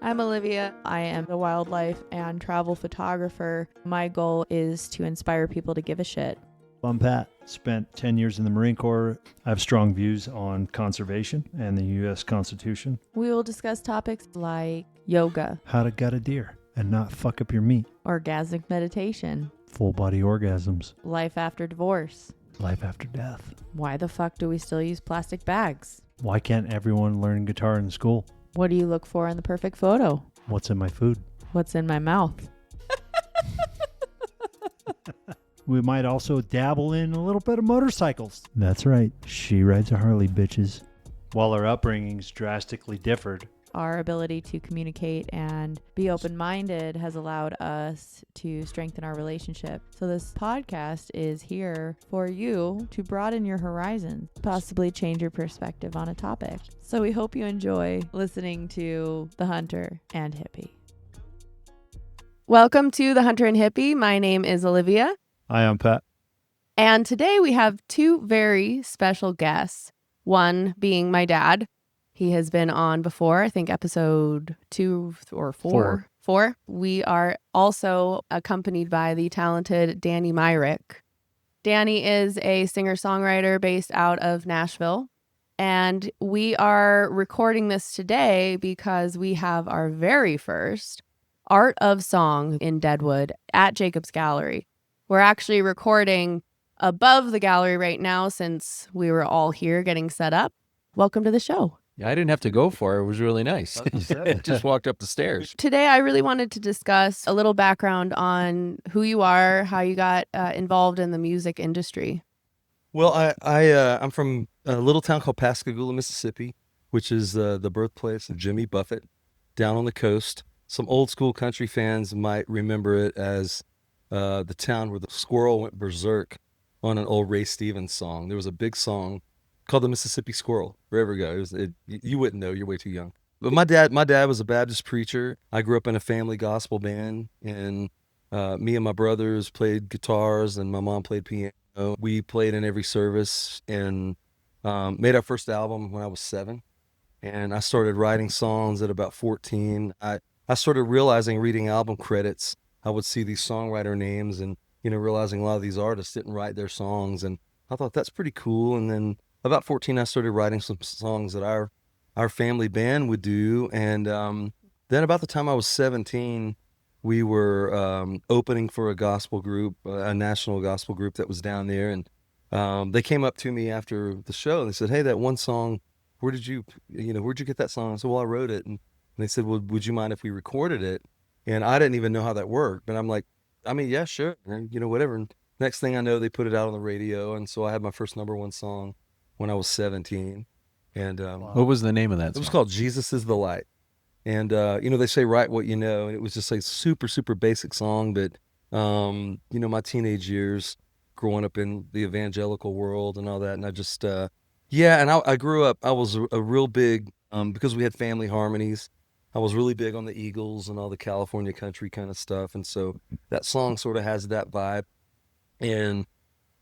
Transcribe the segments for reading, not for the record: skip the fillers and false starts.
I'm Olivia. I am a wildlife and travel photographer. My goal is to inspire people to give a shit. I'm Pat. Spent 10 years in the Marine Corps. I have strong views on conservation and the U.S. Constitution. We will discuss topics like yoga, How to gut a deer and not fuck up your meat. orgasmic meditation, Full body orgasms. life after divorce. Life after death. Why the fuck do we still use plastic bags? Why can't everyone learn guitar in school? What do you look for in the perfect photo? What's in my food? What's in my mouth? We might also dabble in a little bit of motorcycles. That's right. She rides a Harley, bitches. While our upbringings drastically differed, Our ability to communicate and be open-minded has allowed us to strengthen our relationship. So this podcast is here for you to broaden your horizons, possibly change your perspective on a topic. So we hope you enjoy listening to the Hunter and Hippie. Welcome to the Hunter and Hippie. My name is Olivia. I am Pat. And today we have two very special guests. One being my dad. He has been on before, I think episode 2 or 4. 4. We are also accompanied by the talented Danny Myrick. Danny is a singer-songwriter based out of Nashville. And we are recording this today because we have our very first Art of Song in Deadwood at Jacob's Gallery. We're actually recording above the gallery right now since we were all here getting set up. Welcome to the show. Yeah, I didn't have to go for it. It was really nice. Just walked up the stairs. Today, I really wanted to discuss a little background on who you are, how you got involved in the music industry. Well, I'm from a little town called Pascagoula, Mississippi, which is the birthplace of Jimmy Buffett down on the coast. Some old school country fans might remember it as the town where the squirrel went berserk on an old Ray Stevens song. There was a big song called the Mississippi Squirrel. Wherever it goes, you wouldn't know. You're way too young. But my dad was a Baptist preacher. I grew up in a family gospel band, and me and my brothers played guitars, and my mom played piano. We played in every service, and made our first album when I was 7. And I started writing songs at about 14. I started realizing, reading album credits, I would see these songwriter names, and realizing a lot of these artists didn't write their songs, and I thought that's pretty cool. And then about 14, I started writing some songs that our family band would do. And then about the time I was 17, we were opening for a gospel group, a national gospel group that was down there. And they came up to me after the show and they said, "Hey, that one song, where'd you get that song?" I said, "Well, I wrote it." And they said, "Well, would you mind if we recorded it?" And I didn't even know how that worked, but I'm like, I mean, yeah, sure, whatever. And next thing I know, they put it out on the radio. And so I had my first #1 song when I was 17. And What was the name of that it song? was called Jesus is the Light. And they say write what you know, and it was just a super, super basic song. But my teenage years growing up in the evangelical world and all that, and I just and I grew up, I was a real big because we had family harmonies, I was really big on the Eagles and all the California country kind of stuff. And so that song sort of has that vibe. And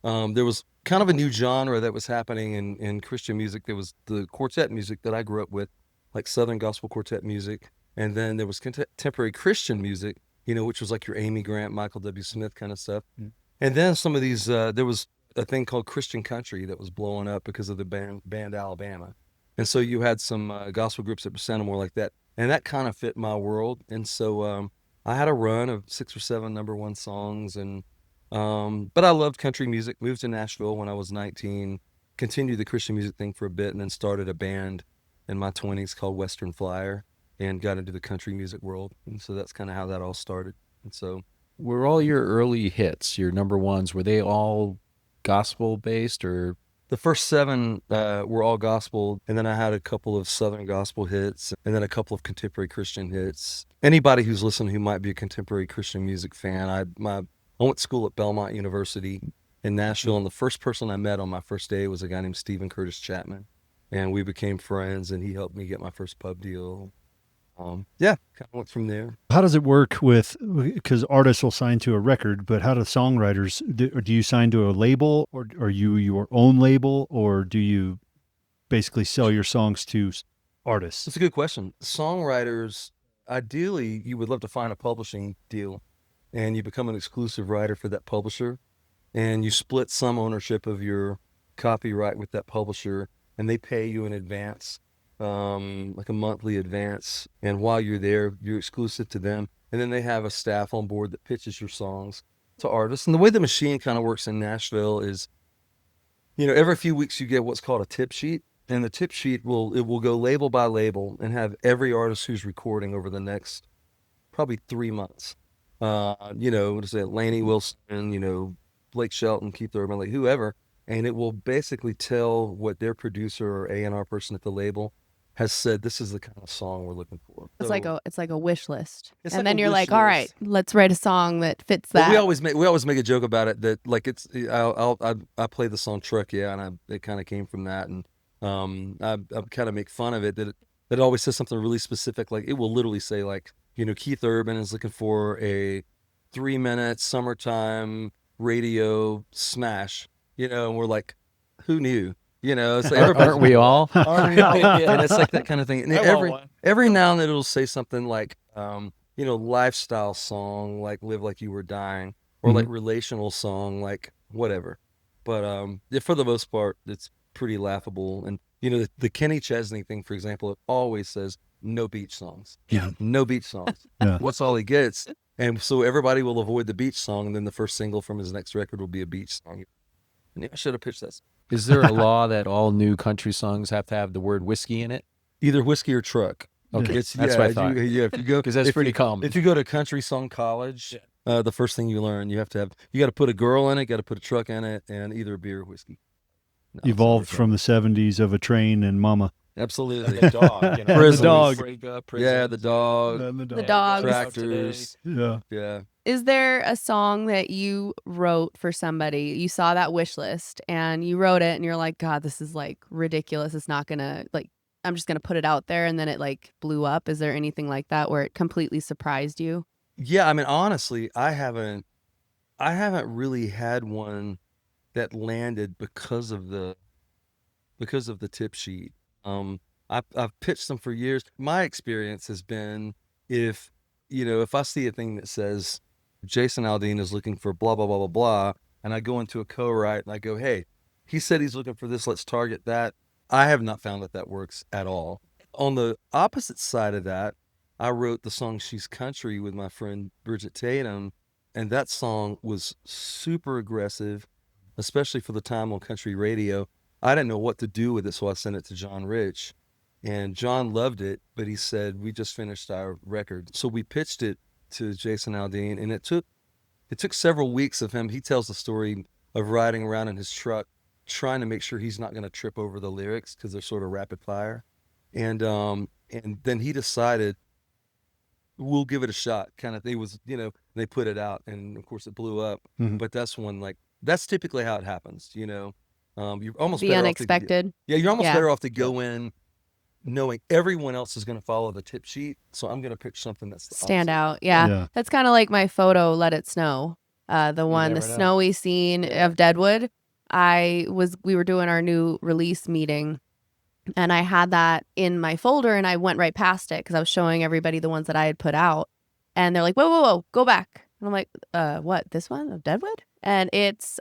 there was kind of a new genre that was happening in Christian music. There was the quartet music that I grew up with, like Southern gospel quartet music. And then there was contemporary Christian music, which was like your Amy Grant, Michael W. Smith kind of stuff. Mm. And then some of these, there was a thing called Christian country that was blowing up because of the band Alabama. And so you had some gospel groups that sounded more like that. And that kind of fit my world. And so I had a run of 6 or 7 #1 songs. And but I loved country music. Moved to Nashville when I was 19. Continued the Christian music thing for a bit, and then started a band in my 20s called Western Flyer, and got into the country music world. And so that's kind of how that all started. And so, were all your early hits, your #1s, were they all gospel based or? The first 7 were all gospel, and then I had a couple of Southern gospel hits, and then a couple of contemporary Christian hits. Anybody who's listening who might be a contemporary Christian music fan, I went to school at Belmont University in Nashville, and the first person I met on my first day was a guy named Stephen Curtis Chapman, and we became friends, and he helped me get my first pub deal. Kind of went from there. How does it work because artists will sign to a record, but how do songwriters, do you sign to a label, or are you your own label, or do you basically sell your songs to artists? That's a good question. Songwriters, ideally, you would love to find a publishing deal, and you become an exclusive writer for that publisher, and you split some ownership of your copyright with that publisher, and they pay you in advance, like a monthly advance. And while you're there, you're exclusive to them. And then they have a staff on board that pitches your songs to artists. And the way the machine kind of works in Nashville is, every few weeks you get what's called a tip sheet. And the tip sheet will go label by label and have every artist who's recording over the next probably 3 months. What is it? Lainey Wilson, Blake Shelton, Keith Urban, like whoever. And it will basically tell what their producer or A&R person at the label has said, this is the kind of song we're looking for. It's like a wish list. It's And like then a you're wish like, all right, list. let's write a song that fits But that. we always make a joke about it that like I play the song Truck, and it kind of came from that, and I kind of make fun of it that it always says something really specific. Like it will literally say like, Keith Urban is looking for a 3-minute summertime radio smash, and we're like, who knew? So Aren't we all? and it's like that kind of thing. And I want one. every now and then it'll say something like, lifestyle song, like Live Like You Were Dying, or like relational song, like whatever. But for the most part, it's pretty laughable. And, the Kenny Chesney thing, for example, it always says no beach songs. Yeah. No beach songs. Yeah. What's all he gets? And so everybody will avoid the beach song, and then the first single from his next record will be a beach song. And I should have pitched that. Is there a law that all new country songs have to have the word whiskey in it? Either whiskey or truck. Okay, That's what I thought. if you go, Because that's pretty common. If you go to country song college, the first thing you learn, you got to put a girl in it, got to put a truck in it, and either beer or whiskey. No, Evolved it's from the 70s of a train and mama. absolutely. The dog, Prison. The dog. Yeah, the dog, The dogs. tractors. Yeah. Yeah. Is there a song that you wrote for somebody? You saw that wish list and you wrote it and you're like, God, this is like ridiculous. It's not gonna I'm just gonna put it out there, and then it like blew up. Is there anything like that where it completely surprised you? Yeah, I mean, honestly, I haven't really had one that landed because of the tip sheet. I've pitched them for years. My experience has been if I see a thing that says Jason Aldean is looking for blah blah blah blah blah, and I go into a co-write and I go, hey, he said he's looking for this, let's target that. I have not found that works at all. On the opposite side of that, I wrote the song She's Country with my friend Bridget Tatum, and that song was super aggressive, especially for the time on country radio. I didn't know what to do with it, so I sent it to John Rich, and John loved it, but he said, we just finished our record. So we pitched it to Jason Aldean, and it took several weeks of him. He tells the story of riding around in his truck, trying to make sure he's not going to trip over the lyrics because they're sort of rapid fire. And then he decided, we'll give it a shot kind of thing. It was, they put it out, and of course it blew up. Mhm. But that's typically how it happens, you're almost The better unexpected. you're almost Yeah. better off to go in knowing everyone else is going to follow the tip sheet. So I'm going to pitch something that's the Stand opposite. out. Yeah. Yeah. That's kind of like my photo, Let It Snow. The never know. snowy scene of Deadwood. We were doing our new release meeting, and I had that in my folder, and I went right past it because I was showing everybody the ones that I had put out, and they're like, whoa, go back. And I'm like, what, this one of Deadwood? And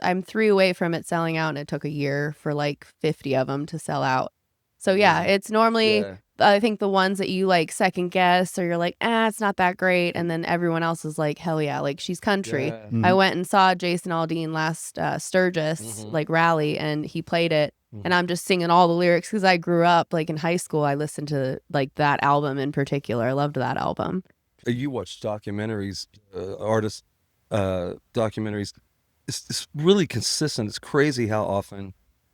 I'm 3 away from it selling out, and it took a year for like 50 of them to sell out. So yeah, it's normally, Yeah. I think the ones that you like second guess, or you're like, it's not that great. And then everyone else is like, hell yeah, like She's Country. Yeah. Mhm. I went and saw Jason Aldean last Sturgis Mhm. rally, and he played it, Mhm. and I'm just singing all the lyrics because I grew up like in high school. I listened to like that album in particular. I loved that album. You watch documentaries, artist documentaries. It's really consistent. It's crazy how often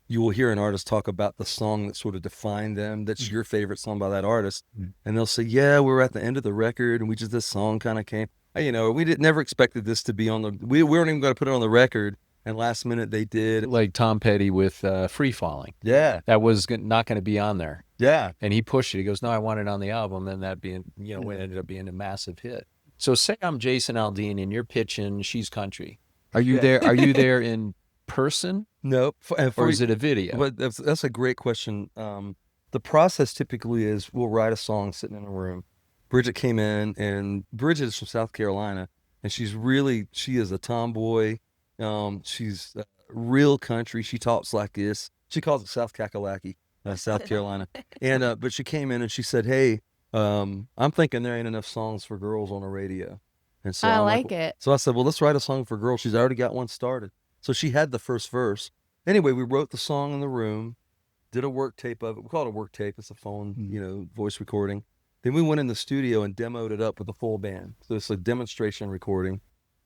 you will hear an artist talk about the song that sort of defined them. That's your favorite song by that artist. And they'll say, yeah, we were at the end of the record and this song kind of came. We never expected this to be on we weren't even going to put it on the record. And last minute they did. Like Tom Petty with Free Falling. Yeah. That was not going to be on there. Yeah. And he pushed it. He goes, no, I want it on the album. And that being, it ended up being a massive hit. So say I'm Jason Aldean and you're pitching She's Country. Are you there? Are you there in person, No. or is it a video? But that's a great question. The process typically is we'll write a song sitting in a room, Bridget came in, and Bridget is from South Carolina, and she is a tomboy. She's real country. She talks like this. She calls it South Kakalaki, South Carolina. And but she came in and she said, "Hey, I'm thinking there ain't enough songs for girls on the radio." And so I I'm like it. So I said, "Well, let's write a song for girls." She's already got one started. So she had the first verse. Anyway, we wrote the song in the room, did a work tape of it. We call it a work tape. It's a phone, voice recording. Then we went in the studio and demoed it up with a full band. So it's a demonstration recording.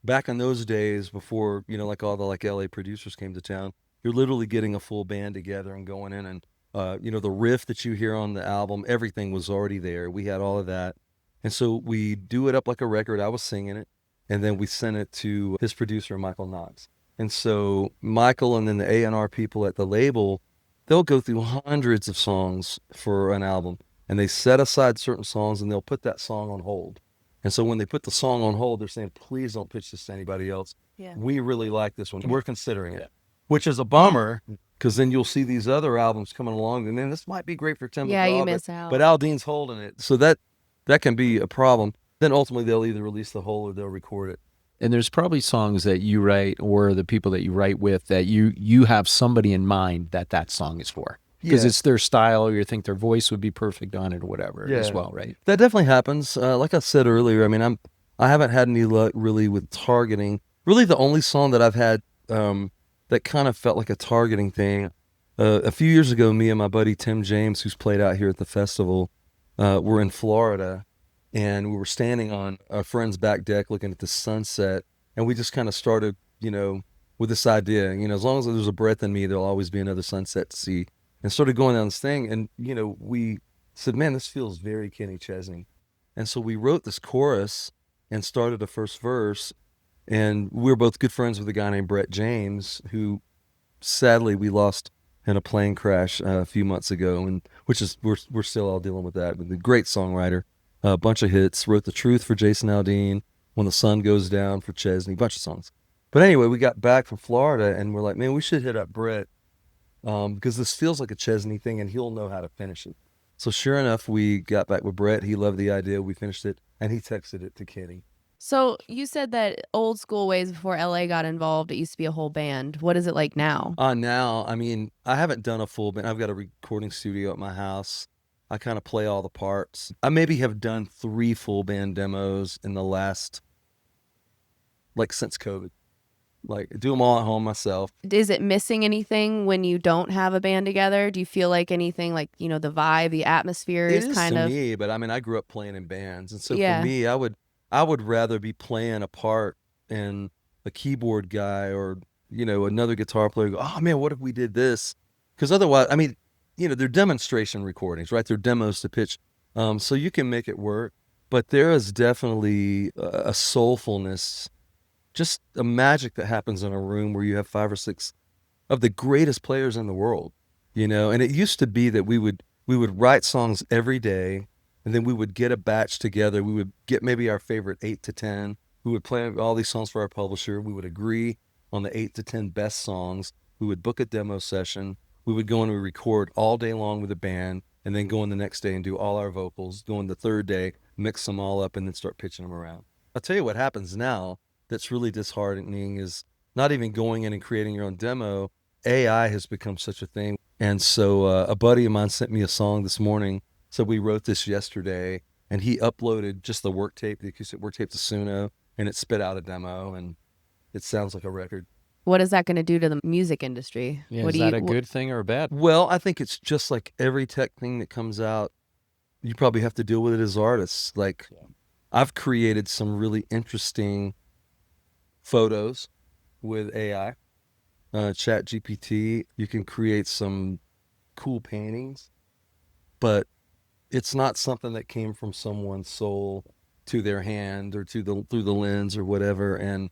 Back in those days, before, like all the LA producers came to town, you're literally getting a full band together and going in and, the riff that you hear on the album, everything was already there. We had all of that. And so we do it up like a record. I was singing it. And then we sent it to his producer, Michael Knox. And so Michael and then the A&R people at the label, they'll go through hundreds of songs for an album. And they set aside certain songs and they'll put that song on hold. And so when they put the song on hold, they're saying, please don't pitch this to anybody else. Yeah. We really like this one. We're considering it, which is a bummer because then you'll see these other albums coming along and then this might be great for Tim Yeah, McGraw, you miss out. but Aldean's holding it. So that can be a problem. Then ultimately they'll either release the whole or they'll record it. And there's probably songs that you write or the people that you write with that you have somebody in mind that song is for. Because it's their style, or you think their voice would be perfect on it or whatever as well, right? That definitely happens. Like I said earlier, I mean, I haven't had any luck really with targeting. Really, the only song that I've had that kind of felt like a targeting thing, a few years ago, me and my buddy Tim James, who's played out here at the festival, were in Florida, and we were standing on our friend's back deck looking at the sunset, and we just kind of started, with this idea, as long as there's a breath in me, there'll always be another sunset to see. And started going down this thing, and we said, man, this feels very Kenny Chesney. And so we wrote this chorus and started the first verse, and we were both good friends with a guy named Brett James, who sadly we lost in a plane crash a few months ago, and we're still all dealing with that. But a great songwriter, a bunch of hits, wrote The Truth for Jason Aldean, When the Sun Goes Down for Chesney, a bunch of songs. But anyway, we got back from Florida, and we're like, man, we should hit up Brett. Because this feels like a Chesney thing and he'll know how to finish it. So sure enough, we got back with Brett. He loved the idea. We finished it and he texted it to Kenny. So you said that old school ways before LA got involved, it used to be a whole band. What is it like now? Now, I mean, I haven't done a full band. I've got a recording studio at my house. I kind of play all the parts. I maybe have done 3 full band demos in the last, since COVID. Do them all at home myself. Is it missing anything when you don't have a band together? Do you feel like anything, the vibe, the atmosphere is kind of... It is to me, but I mean, I grew up playing in bands. And so for me, I would rather be playing a part and a keyboard guy or, another guitar player go, oh man, what if we did this? Because otherwise, I mean, they're demonstration recordings, right? They're demos to pitch. So you can make it work, but there is definitely a soulfulness, just a magic that happens in a room where you have 5 or 6 of the greatest players in the world, and it used to be that we would write songs every day and then we would get a batch together. We would get maybe our favorite 8 to 10. We would play all these songs for our publisher. We would agree on the 8 to 10 best songs. We would book a demo session. We would go and we record all day long with a band and then go in the next day and do all our vocals, go in the third day, mix them all up and then start pitching them around. I'll tell you what happens now that's really disheartening is not even going in and creating your own demo. AI has become such a thing. And so a buddy of mine sent me a song this morning. So we wrote this yesterday and he uploaded just the work tape, the acoustic work tape to Suno, and it spit out a demo and it sounds like a record. What is that going to do to the music industry? Yeah, is that a good thing or a bad? Well, I think it's just like every tech thing that comes out, you probably have to deal with it as artists. I've created some really interesting photos with AI, Chat GPT. You can create some cool paintings, but it's not something that came from someone's soul to their hand or through the lens or whatever. And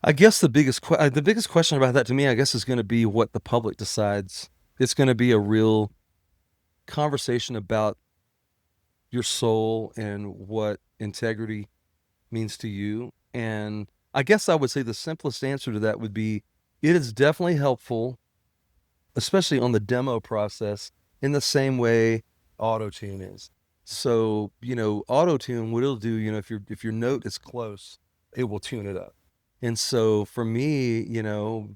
I guess the biggest question about that to me, I guess, is going to be what the public decides. It's going to be a real conversation about your soul and what integrity means to you. And I guess I would say the simplest answer to that would be it is definitely helpful, especially on the demo process, in the same way auto-tune is. So, auto tune, what it'll do, if your note is close, it will tune it up. And so for me,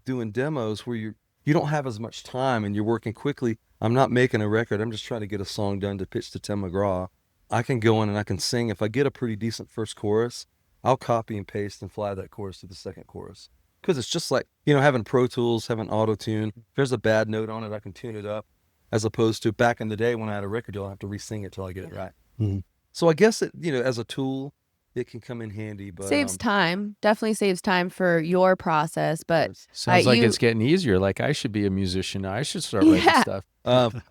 doing demos where you don't have as much time and you're working quickly, I'm not making a record. I'm just trying to get a song done to pitch to Tim McGraw. I can go in and I can sing. If I get a pretty decent first chorus, I'll copy and paste and fly that chorus to the second chorus. Because it's just like, having Pro Tools, having auto tune. If there's a bad note on it, I can tune it up. As opposed to back in the day when I had a record deal, I have to re-sing it till I get it right. Mm-hmm. So I guess it, as a tool, it can come in handy. But saves time. Definitely saves time for your process. But sounds like it's getting easier. Like I should be a musician now. I should start writing stuff.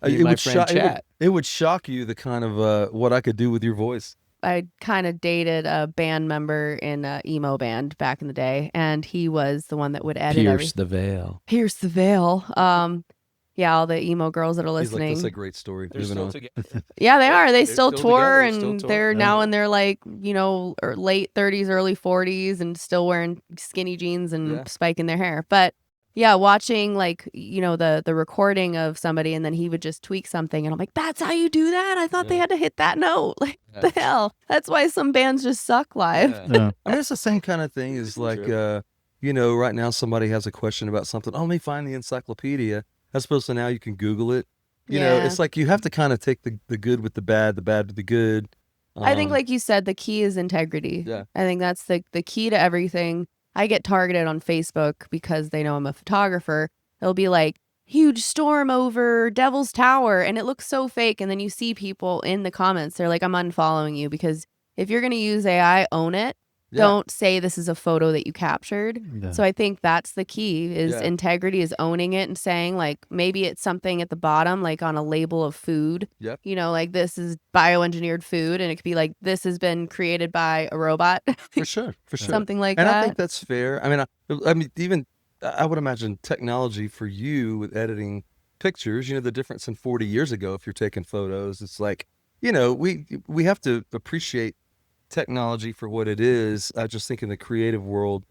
It would shock you the kind of what I could do with your voice. I kind of dated a band member in an emo band back in the day, and he was the one that would edit Pierce the veil. Pierce the veil. Yeah, all the emo girls that are listening. He's like, that's a great story. They're still together. Yeah, they are. They still tour, together. and they're now in their late 30s, early 40s, and still wearing skinny jeans and spiking their hair. But yeah, watching the recording of somebody, and then he would just tweak something, and I'm like, that's how you do that? I thought they had to hit that note. Like, the hell? That's why some bands just suck live. Yeah. I mean, it's the same kind of thing as like, right now somebody has a question about something. Oh, let me find the encyclopedia. As opposed to now you can Google it. It's like you have to kind of take the good with the bad with the good. I think, like you said, the key is integrity. Yeah. I think that's the key to everything. I get targeted on Facebook because they know I'm a photographer. It'll be like, huge storm over Devil's Tower, and it looks so fake. And then you see people in the comments, they're like, I'm unfollowing you, because if you're going to use AI, own it. Yeah. Don't say this is a photo that you captured. Yeah. So I think that's the key is integrity, is owning it and saying, like, maybe it's something at the bottom, like on a label of food. Yep. Like, this is bioengineered food, and it could be like, this has been created by a robot. For sure. Something like that. And I think that's fair. I mean, even I would imagine technology for you with editing pictures, the difference in 40 years ago, if you're taking photos, it's like, we have to appreciate technology for what it is. I just think in the creative world,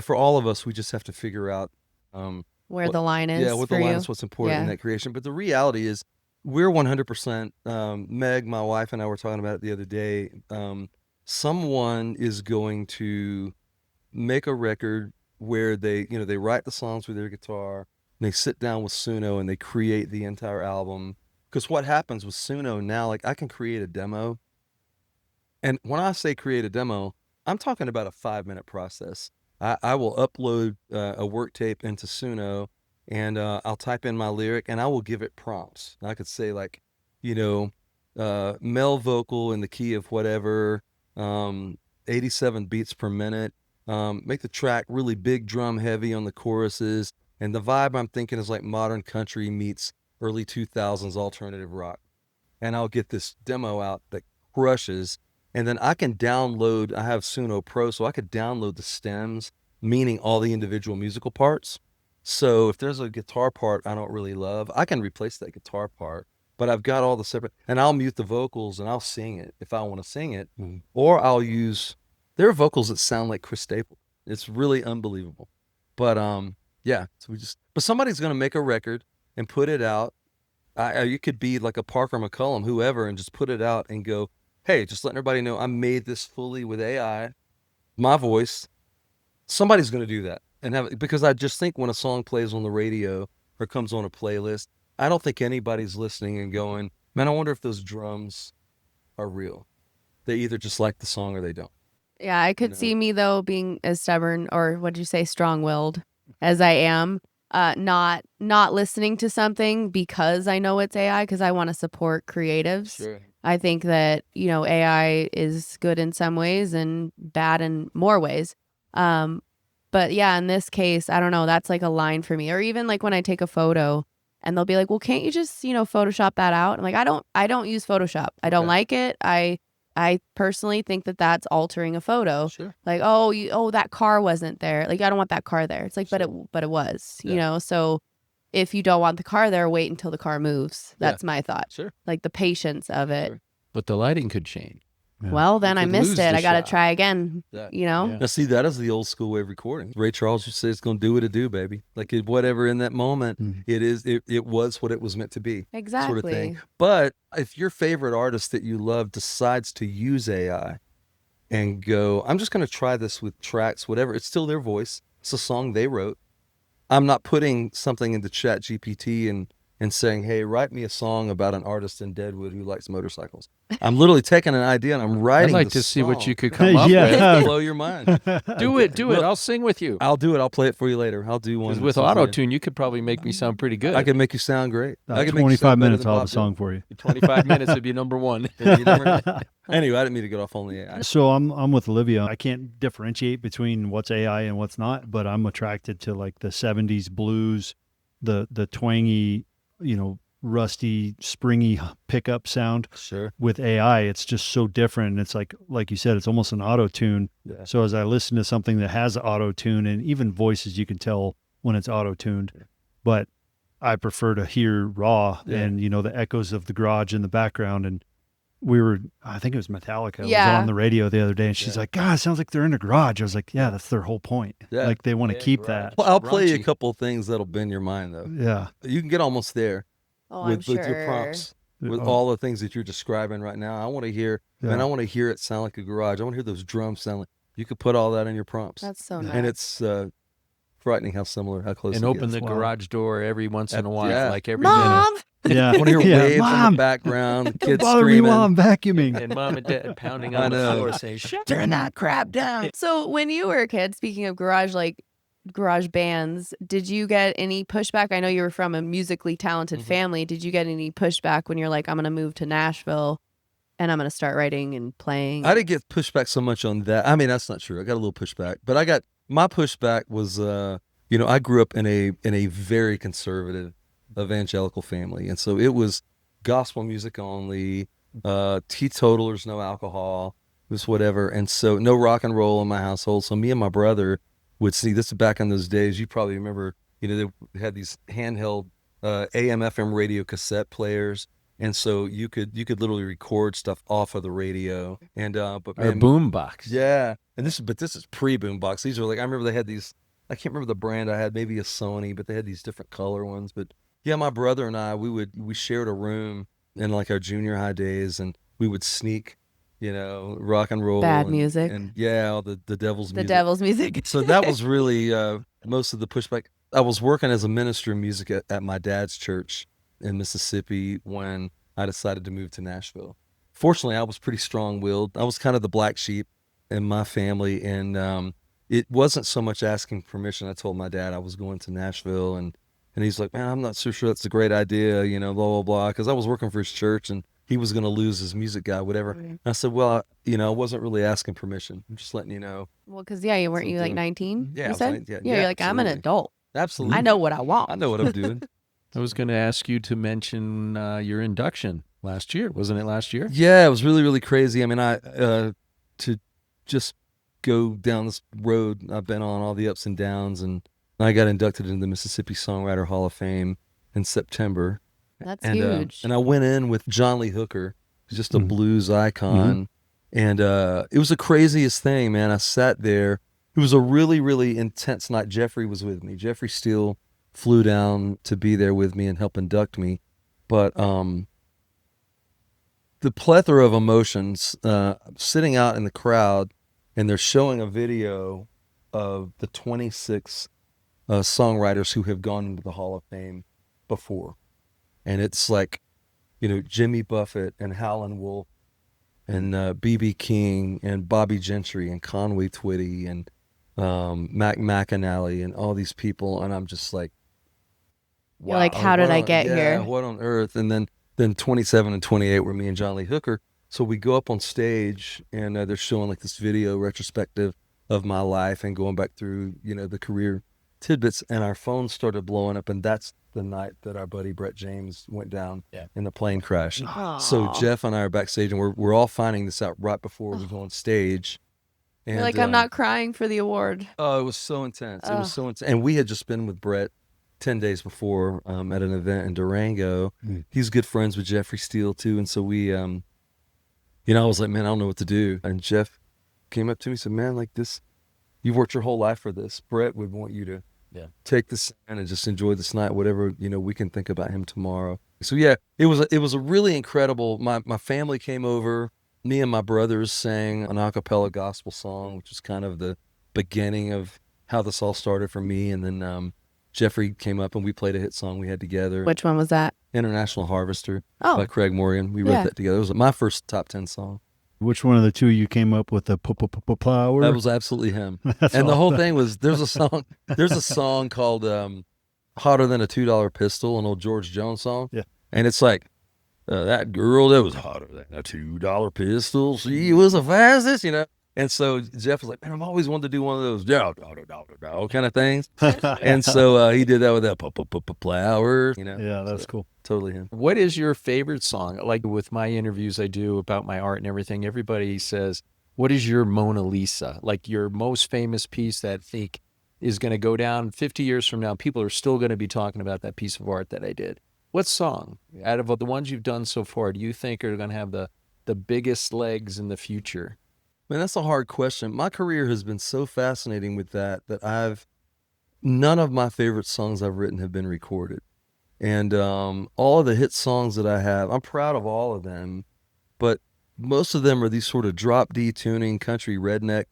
for all of us, we just have to figure out where the line is. Yeah, what the line is, what's important in that creation. But the reality is, we're 100%. Meg, my wife, and I were talking about it the other day. Someone is going to make a record where they write the songs with their guitar, and they sit down with Suno and they create the entire album. Because what happens with Suno now, like, I can create a demo. And when I say create a demo, I'm talking about a 5-minute process. I will upload a work tape into Suno, and I'll type in my lyric, and I will give it prompts. And I could say, like, male vocal in the key of whatever, 87 beats per minute. Make the track really big drum heavy on the choruses. And the vibe I'm thinking is like modern country meets early 2000s alternative rock. And I'll get this demo out that crushes. And then I can download, I have Suno Pro, so I could download the stems, meaning all the individual musical parts. So if there's a guitar part I don't really love, I can replace that guitar part, but I've got all the separate, and I'll mute the vocals and I'll sing it if I want to sing it. Mm-hmm. Or there are vocals that sound like Chris Stapleton. It's really unbelievable. But but somebody's going to make a record and put it out. You could be like a Parker McCullum, whoever, and just put it out and go, hey, just letting everybody know I made this fully with AI, my voice. Somebody's going to do that. Because I just think when a song plays on the radio or comes on a playlist, I don't think anybody's listening and going, man, I wonder if those drums are real. They either just like the song or they don't. Yeah, I could see me, though, being as stubborn, or what'd you say, strong-willed as I am, not listening to something because I know it's AI, because I want to support creatives. Sure. I think that, AI is good in some ways and bad in more ways. But yeah, in this case, I don't know, that's like a line for me. Or even like when I take a photo and they'll be like, well, can't you just, Photoshop that out? I'm like, I don't use Photoshop. I don't like it. I personally think that that's altering a photo. Sure. Like, that car wasn't there. Like, I don't want that car there. It's like, sure. but it was, so if you don't want the car there, wait until the car moves. That's my thought. Sure. Like the patience of it. Sure. But the lighting could change. well, then I could missed lose it. the I got to shot. try again. Yeah. You know? Yeah. Now, see, that is the old school way of recording. Ray Charles used to say it's going to do what it do, baby. Like whatever in that moment, it was what it was meant to be. Exactly. Sort of thing. But if your favorite artist that you love decides to use AI and go, I'm just going to try this with tracks, whatever, it's still their voice. It's a song they wrote. I'm not putting something into Chat GPT and saying, hey, write me a song about an artist in Deadwood who likes motorcycles. I'm literally taking an idea and I'm writing I'd like the to see what song. you could come up Yeah. with. Blow your mind. Do it. Well, I'll sing with you. I'll do it. I'll play it for you later. I'll do one. Because with song for you. auto-tune, you could probably make me sound pretty good. I can make you sound great. I can make you 25 sound better minutes, than I'll Bob have a song Dylan. for you. 25 minutes would be number one. Yeah, you never know. Anyway, I didn't mean to get off on the AI. So I'm with Olivia. I can't differentiate between what's AI and what's not, but I'm attracted to like the 70s blues, the twangy, rusty, springy pickup sound. Sure. With AI, it's just so different. And it's like you said, it's almost an auto tune. Yeah. So as I listen to something that has auto tune, and even voices, you can tell when it's auto tuned. Yeah. But I prefer to hear raw Yeah. and the echoes of the garage in the background. And I think it was Metallica, Yeah. was on the radio the other day, and she's Yeah. like, God, it sounds like they're in a garage. I was like, yeah, that's their whole point. Yeah. Like they want to Yeah, keep garage. that. Well, I'll play you a Raunchy. couple of things that'll bend your mind, though. Yeah. You can get almost there Oh, I'm with sure. your prompts, with Oh, all the things that you're describing right now. I want to hear, yeah. I want to hear it sound like a garage. I want to hear those drums sound like, you could put all that in your prompts. That's so nice. And it's frightening how close And it open gets. the Wow. garage door every once in a while, Yeah. like every minute. Mom! Yeah. I want to hear Yeah. waves in Mom, the background, don't kids bother me screaming. while I'm vacuuming. And mom and dad pounding I on the know. floor saying, shut Turn that crap down. So when you were a kid, speaking of garage bands, did you get any pushback? I know you were from a musically talented Mhm. family. Did you get any pushback when you're like, I'm going to move to Nashville and I'm going to start writing and playing? I didn't get pushback so much on that. I mean, that's not true. I got a little pushback, but my pushback was, I grew up in a very conservative evangelical family, and so it was gospel music only, teetotalers, no alcohol, it was whatever, and so no rock and roll in my household. So me and my brother would see this is back in those days. You probably remember, they had these handheld AM/FM radio cassette players. And so you could literally record stuff off of the radio, and but Or man, boom box. yeah. And this is pre-boombox. These are like, I remember they had these. I can't remember the brand I had, maybe a Sony, but they had these different color ones. But yeah, my brother and I, we shared a room in like our junior high days, and we would sneak, rock and roll, Bad and, music. and yeah, all the devil's the music. devil's music. So that was really most of the pushback. I was working as a minister of music at my dad's church in Mississippi when I decided to move to Nashville. Fortunately, I was pretty strong-willed. I was kind of the black sheep in my family, and it wasn't so much asking permission. I told my dad I was going to Nashville, and he's like, man, I'm not so sure that's a great idea, blah, blah, blah, because I was working for his church, and he was going to lose his music guy, whatever. And I said, well, I wasn't really asking permission. I'm just letting you know. Well, because, you weren't you like Something. 19? Yeah, I You was said? like- yeah, You're like, I'm an absolutely. adult. Absolutely. I know what I want. I know what I'm doing. I was going to ask you to mention your induction last year. Wasn't it last year? Yeah, it was really, really crazy. I mean, to just go down this road I've been on, all the ups and downs, and I got inducted into the Mississippi Songwriter Hall of Fame in September. That's And, huge. and I went in with John Lee Hooker, who's just a Mhm. blues icon. And it was the craziest thing, man. I sat there. It was a really, really intense night. Jeffrey was with me. Jeffrey Steele flew down to be there with me and help induct me. But the plethora of emotions, sitting out in the crowd, and they're showing a video of the 26 songwriters who have gone into the Hall of Fame before. And it's like, Jimmy Buffett and Howlin' Wolf and B.B. King and Bobby Gentry and Conway Twitty and Mac McAnally and all these people. And I'm just like, You're like, how did I get here? What on earth? And then 27 and 28 were me and John Lee Hooker. So we go up on stage, and they're showing like this video retrospective of my life and going back through, the career tidbits, and our phones started blowing up, and that's the night that our buddy Brett James went down in the plane crash. So Aw. Jeff and I are backstage, and we're all finding this out right before we go on stage. And, You're like, I'm not crying for the award. Oh, it was so intense. It was Ugh. so intense. And we had just been with Brett 10 days before at an event in Durango. Mm. He's good friends with Jeffrey Steele too, and so we I was like, man, I don't know what to do. And Jeff came up to me and said, man, like this, you've worked your whole life for this. Brett would want you to take this and just enjoy this night, whatever, we can think about him tomorrow. So yeah, it was a really incredible, my family came over, me and my brothers sang an a cappella gospel song, which was kind of the beginning of how this all started for me. And then Jeffrey came up and we played a hit song we had together. Which one was that? International Harvester by Craig Morgan. We wrote that together. It was my first top 10 song. Which one of the two you came up with the flower? That was absolutely him. And the whole thing was, there's a song called Hotter Than a $2 Pistol, an old George Jones song. Yeah. And it's like, that girl that was hotter than a $2 pistol, she was the fastest, And so Jeff was like, man, I've always wanted to do one of those kind of things. And so he did that with that flower, Yeah, that's cool. Totally him. What is your favorite song? Like with my interviews I do about my art and everything, everybody says, what is your Mona Lisa? Like your most famous piece that I think is going to go down 50 years from now. People are still going to be talking about that piece of art that I did. What song out of the ones you've done so far do you think are going to have the biggest legs in the future? Man, that's a hard question. My career has been so fascinating with that none of my favorite songs I've written have been recorded. And all of the hit songs that I have, I'm proud of all of them, but most of them are these sort of drop D tuning country redneck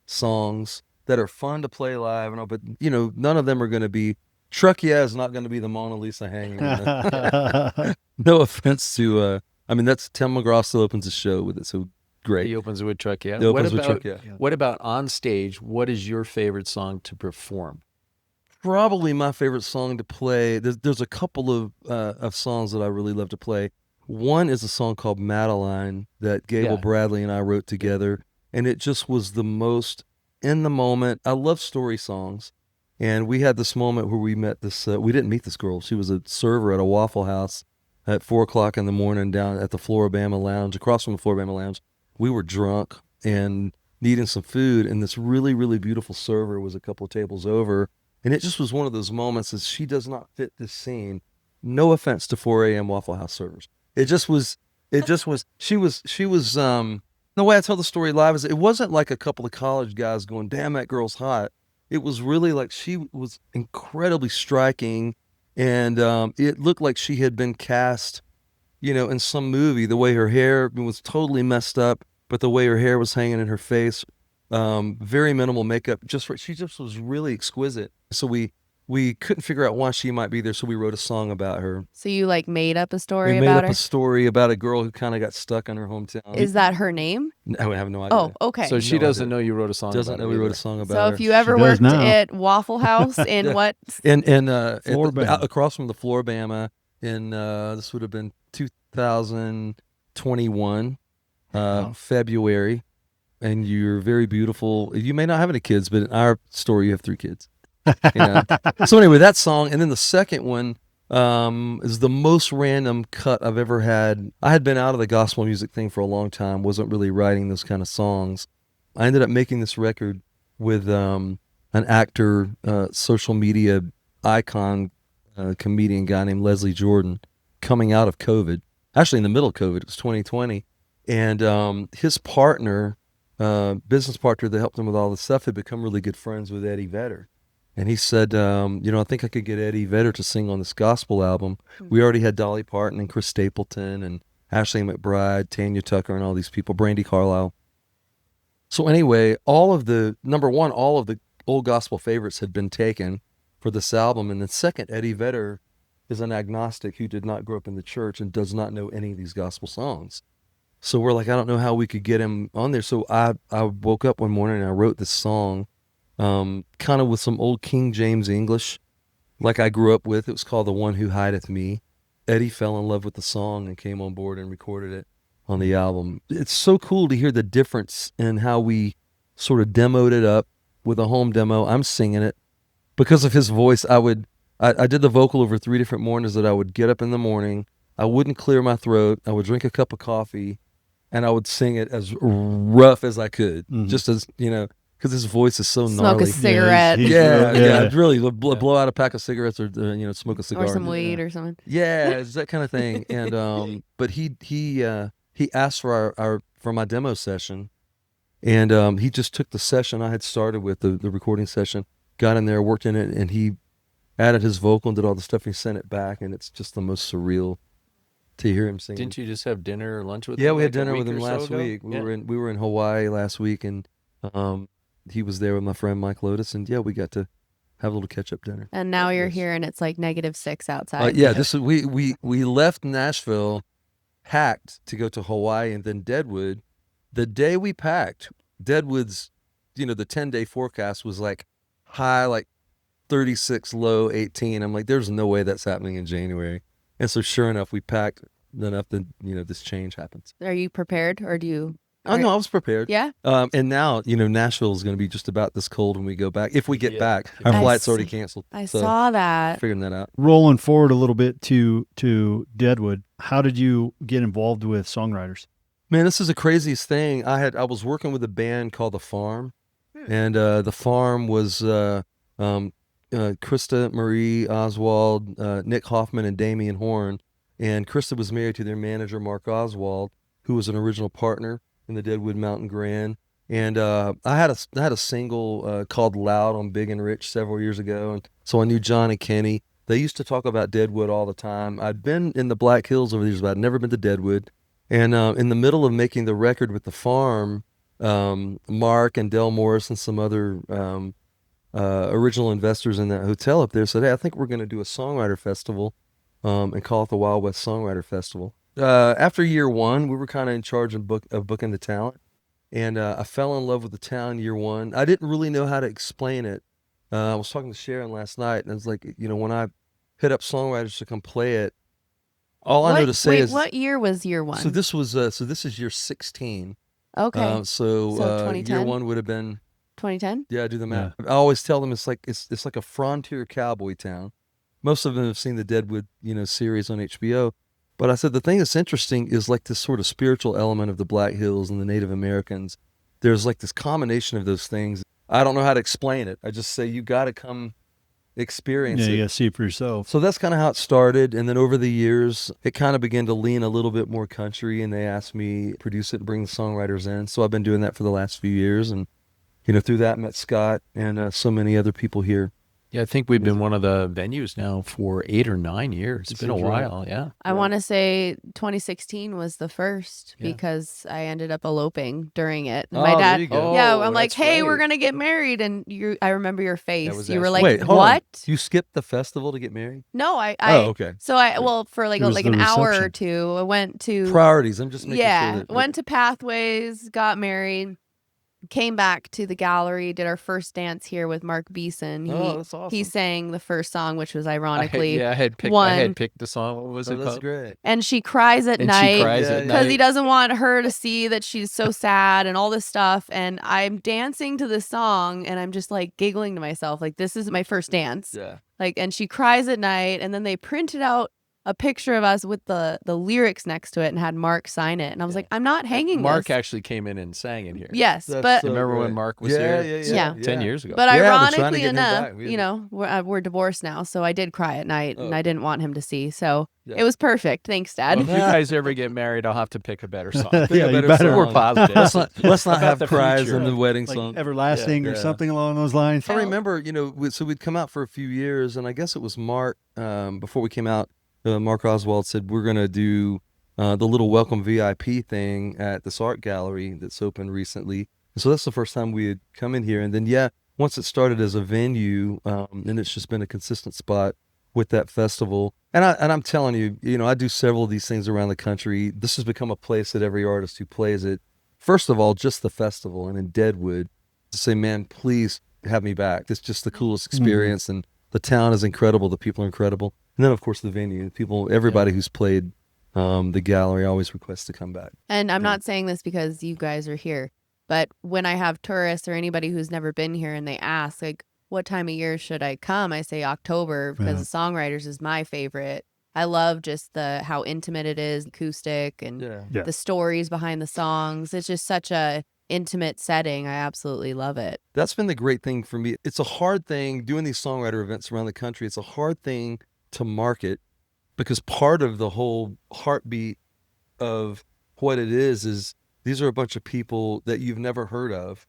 songs that are fun to play live, but none of them are going to be, Truck Yeah is not going to be the Mona Lisa hanging. No offense to, that's Tim McGraw still opens the show with it, so great. He opens it with Truck Yeah. He opens with Truck Yeah. What about on stage? What is your favorite song to perform? Probably my favorite song to play. There's a couple of songs that I really love to play. One is a song called Madeline that Gable Bradley and I wrote together, and it just was the most in the moment. I love story songs, and we had this moment where we met this. We didn't meet this girl. She was a server at a Waffle House at 4:00 in the morning down at the Floribama Lounge, across from the Floribama Lounge. We were drunk and needing some food, and this really, really beautiful server was a couple of tables over. And it just was one of those moments that she does not fit this scene. No offense to 4 a.m. Waffle House servers. She was, the way I tell the story live is it wasn't like a couple of college guys going, damn, that girl's hot. It was really like she was incredibly striking. And it looked like she had been cast, in some movie. The way her hair was totally messed up, but the way her hair was hanging in her face, very minimal makeup. She just was really exquisite. So we couldn't figure out why she might be there, so we wrote a song about her. So you made up a story about her? We made up a story about a girl who kind of got stuck in her hometown. Is that her name? No, I have no idea. Oh, okay. So she doesn't know you wrote a song about her. Doesn't know we wrote a song about her. her. So if you ever worked at Waffle House in what? Across from the Floribama in, this would have been 2021, February. And you're very beautiful. You may not have any kids, but in our story, you have 3 kids. So anyway, that song. And then the second one is the most random cut I've ever had. I had been out of the gospel music thing for a long time, wasn't really writing those kind of songs. I ended up making this record with an actor, social media icon, comedian guy named Leslie Jordan, coming out of COVID. Actually, in the middle of COVID, it was 2020. And his partner, business partner that helped him with all this stuff, had become really good friends with Eddie Vedder. And he said, I think I could get Eddie Vedder to sing on this gospel album. Mm-hmm. We already had Dolly Parton and Chris Stapleton and Ashley McBride, Tanya Tucker, and all these people, Brandy Carlisle. So anyway, all of the old gospel favorites had been taken for this album. And then second, Eddie Vedder is an agnostic who did not grow up in the church and does not know any of these gospel songs. So we're like, I don't know how we could get him on there. So I woke up one morning and I wrote this song, kind of with some old King James English, like I grew up with. It was called The One Who Hideth Me. Eddie fell in love with the song and came on board and recorded it on the album. It's so cool to hear the difference in how we sort of demoed it up with a home demo. I'm singing it. Because of his voice, I did the vocal over 3 different mornings that I would get up in the morning. I wouldn't clear my throat. I would drink a cup of coffee. And I would sing it as rough as I could, just as, because his voice is so gnarly. Smoke a cigarette. Yeah, really, blow out a pack of cigarettes or, smoke a cigar. Or some weed or something. Yeah, it's that kind of thing. And but he asked for our for my demo session. And he just took the session I had started with, the recording session, got in there, worked in it, and he added his vocal and did all the stuff, and he sent it back, and it's just the most surreal to hear him sing. Didn't you just have dinner or lunch with him? Yeah, we had like a dinner with week him or so last ago? week. Yeah. We were in Hawaii last week, and he was there with my friend Mike Lotus, and yeah, we got to have a little catch-up dinner. And now you're Yes. here and it's like -6 outside. Yeah, this is we left Nashville, packed to go to Hawaii and then Deadwood. The day we packed, Deadwood's, the 10-day forecast was like high, like 36, low 18. I'm like, there's no way that's happening in January. And so sure enough, we packed enough that, this change happens. Are you prepared or do you? Oh, no, I was prepared. Yeah. And now, Nashville is going to be just about this cold when we go back. If we get Yeah. back, our I flight's already see. canceled. I So saw that. figuring that out. Rolling forward a little bit to Deadwood, how did you get involved with Songwriters? Man, this is the craziest thing. I was working with a band called The Farm, and The Farm was Krista Marie Oswald, Nick Hoffman, and Damian Horn. And Krista was married to their manager, Mark Oswald, who was an original partner in the Deadwood Mountain Grand. And I had a single called Loud on Big and Rich several years ago, and so I knew John and Kenny. They used to talk about Deadwood all the time. I'd been in the Black Hills over the years, but I'd never been to Deadwood. And in the middle of making the record with The Farm, Mark and Del Morris and some other original investors in that hotel up there said, hey, I think we're going to do a songwriter festival and call it the Wild West Songwriter Festival. After year one, we were kind of in charge of booking the talent. And I fell in love with the town year one. I didn't really know how to explain it. I was talking to Sharon last night, and I was like, when I hit up Songwriters to come play it, all I know to say is... what year was year one? So this is year 16. Okay. So 2010? year one would have been... 2010? Yeah, do the math. I always tell them it's like a frontier cowboy town. Most of them have seen the Deadwood, series on HBO. But I said the thing that's interesting is like this sort of spiritual element of the Black Hills and the Native Americans. There's like this combination of those things. I don't know how to explain it. I just say you got to come experience it. Yeah, you got to see it for yourself. So that's kind of how it started. And then over the years, it kind of began to lean a little bit more country, and they asked me to produce it and bring the songwriters in. So I've been doing that for the last few years. And, through that, met Scott and so many other people here. Yeah, I think we've been one of the venues now for 8 or 9 years. It's been a seems right. while, yeah. I want to say 2016 was the first Yeah. because I ended up eloping during it. And Oh, my there dad, you go. yeah, Oh, I'm like, that's hey, we're right. going to get married. And I remember your face. was You were actually- like, Wait, hold on. what? You skipped the festival to get married? No, I okay. So for like It was like the an hour or reception. two, I went to Priorities. I'm just making yeah, sure that... went to Pathways, got married, came back to the gallery, did our first dance here with Mark Beeson. Oh, that's awesome. He sang the first song, which was I ironically, had one. picked the song. What was Oh, it that's called? great. and she cries at And night she cries Yeah, at because night. he doesn't want her to see that she's so sad and all this stuff. And I'm dancing to this song, and I'm just like giggling to myself, like this is my first dance. Yeah. Like, and she cries at night, and then they printed out a picture of us with the lyrics next to it and had Mark sign it. And I was like, I'm not hanging Mark this. actually came in and sang in here. Yes, That's but so Remember when great. Mark was Yeah, here? Yeah. 10 years ago. But Yeah, we're trying to ironically get him enough, back. We we're divorced now, so I did cry at night, and Oh. I didn't want him to see. So Yeah. it was perfect. Thanks, Dad. Well, if you guys ever get married, I'll have to pick a better song. Yeah, you better better. song. We're positive. Let's not About have the cries future. in the wedding Like song. Everlasting or Yeah. something along those lines. I remember, so we'd come out for a few years, and I guess it was Mark, before we came out, Mark Oswald said, we're going to do the little welcome VIP thing at this art gallery that's opened recently. And so that's the first time we had come in here. And then, once it started as a venue, and it's just been a consistent spot with that festival. And I'm telling you, I do several of these things around the country. This has become a place that every artist who plays it, first of all, just the festival, and in Deadwood, to say, man, please have me back. It's just the coolest experience, and the town is incredible. The people are incredible. And then, of course, the venue. Everybody who's played the gallery always requests to come back. And I'm not saying this because you guys are here, but when I have tourists or anybody who's never been here and they ask, like, what time of year should I come? I say October because the Songwriters is my favorite. I love just how intimate it is, acoustic, and Yeah. the stories behind the songs. It's just such a intimate setting. I absolutely love it. That's been the great thing for me. It's a hard thing doing these songwriter events around the country. It's a hard thing to market because part of the whole heartbeat of what it is these are a bunch of people that you've never heard of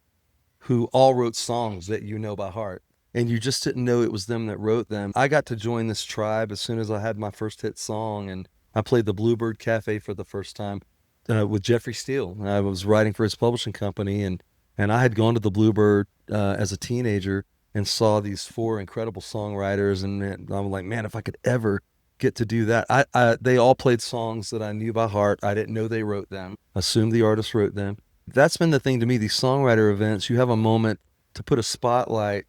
who all wrote songs that you know by heart. And you just didn't know it was them that wrote them. I got to join this tribe as soon as I had my first hit song, and I played the Bluebird Cafe for the first time with Jeffrey Steele. I was writing for his publishing company, and I had gone to the Bluebird as a teenager and saw these 4 incredible songwriters, and I'm like, man, if I could ever get to do that. They all played songs that I knew by heart. I didn't know they wrote them. Assumed the artist wrote them. That's been the thing to me, these songwriter events. You have a moment to put a spotlight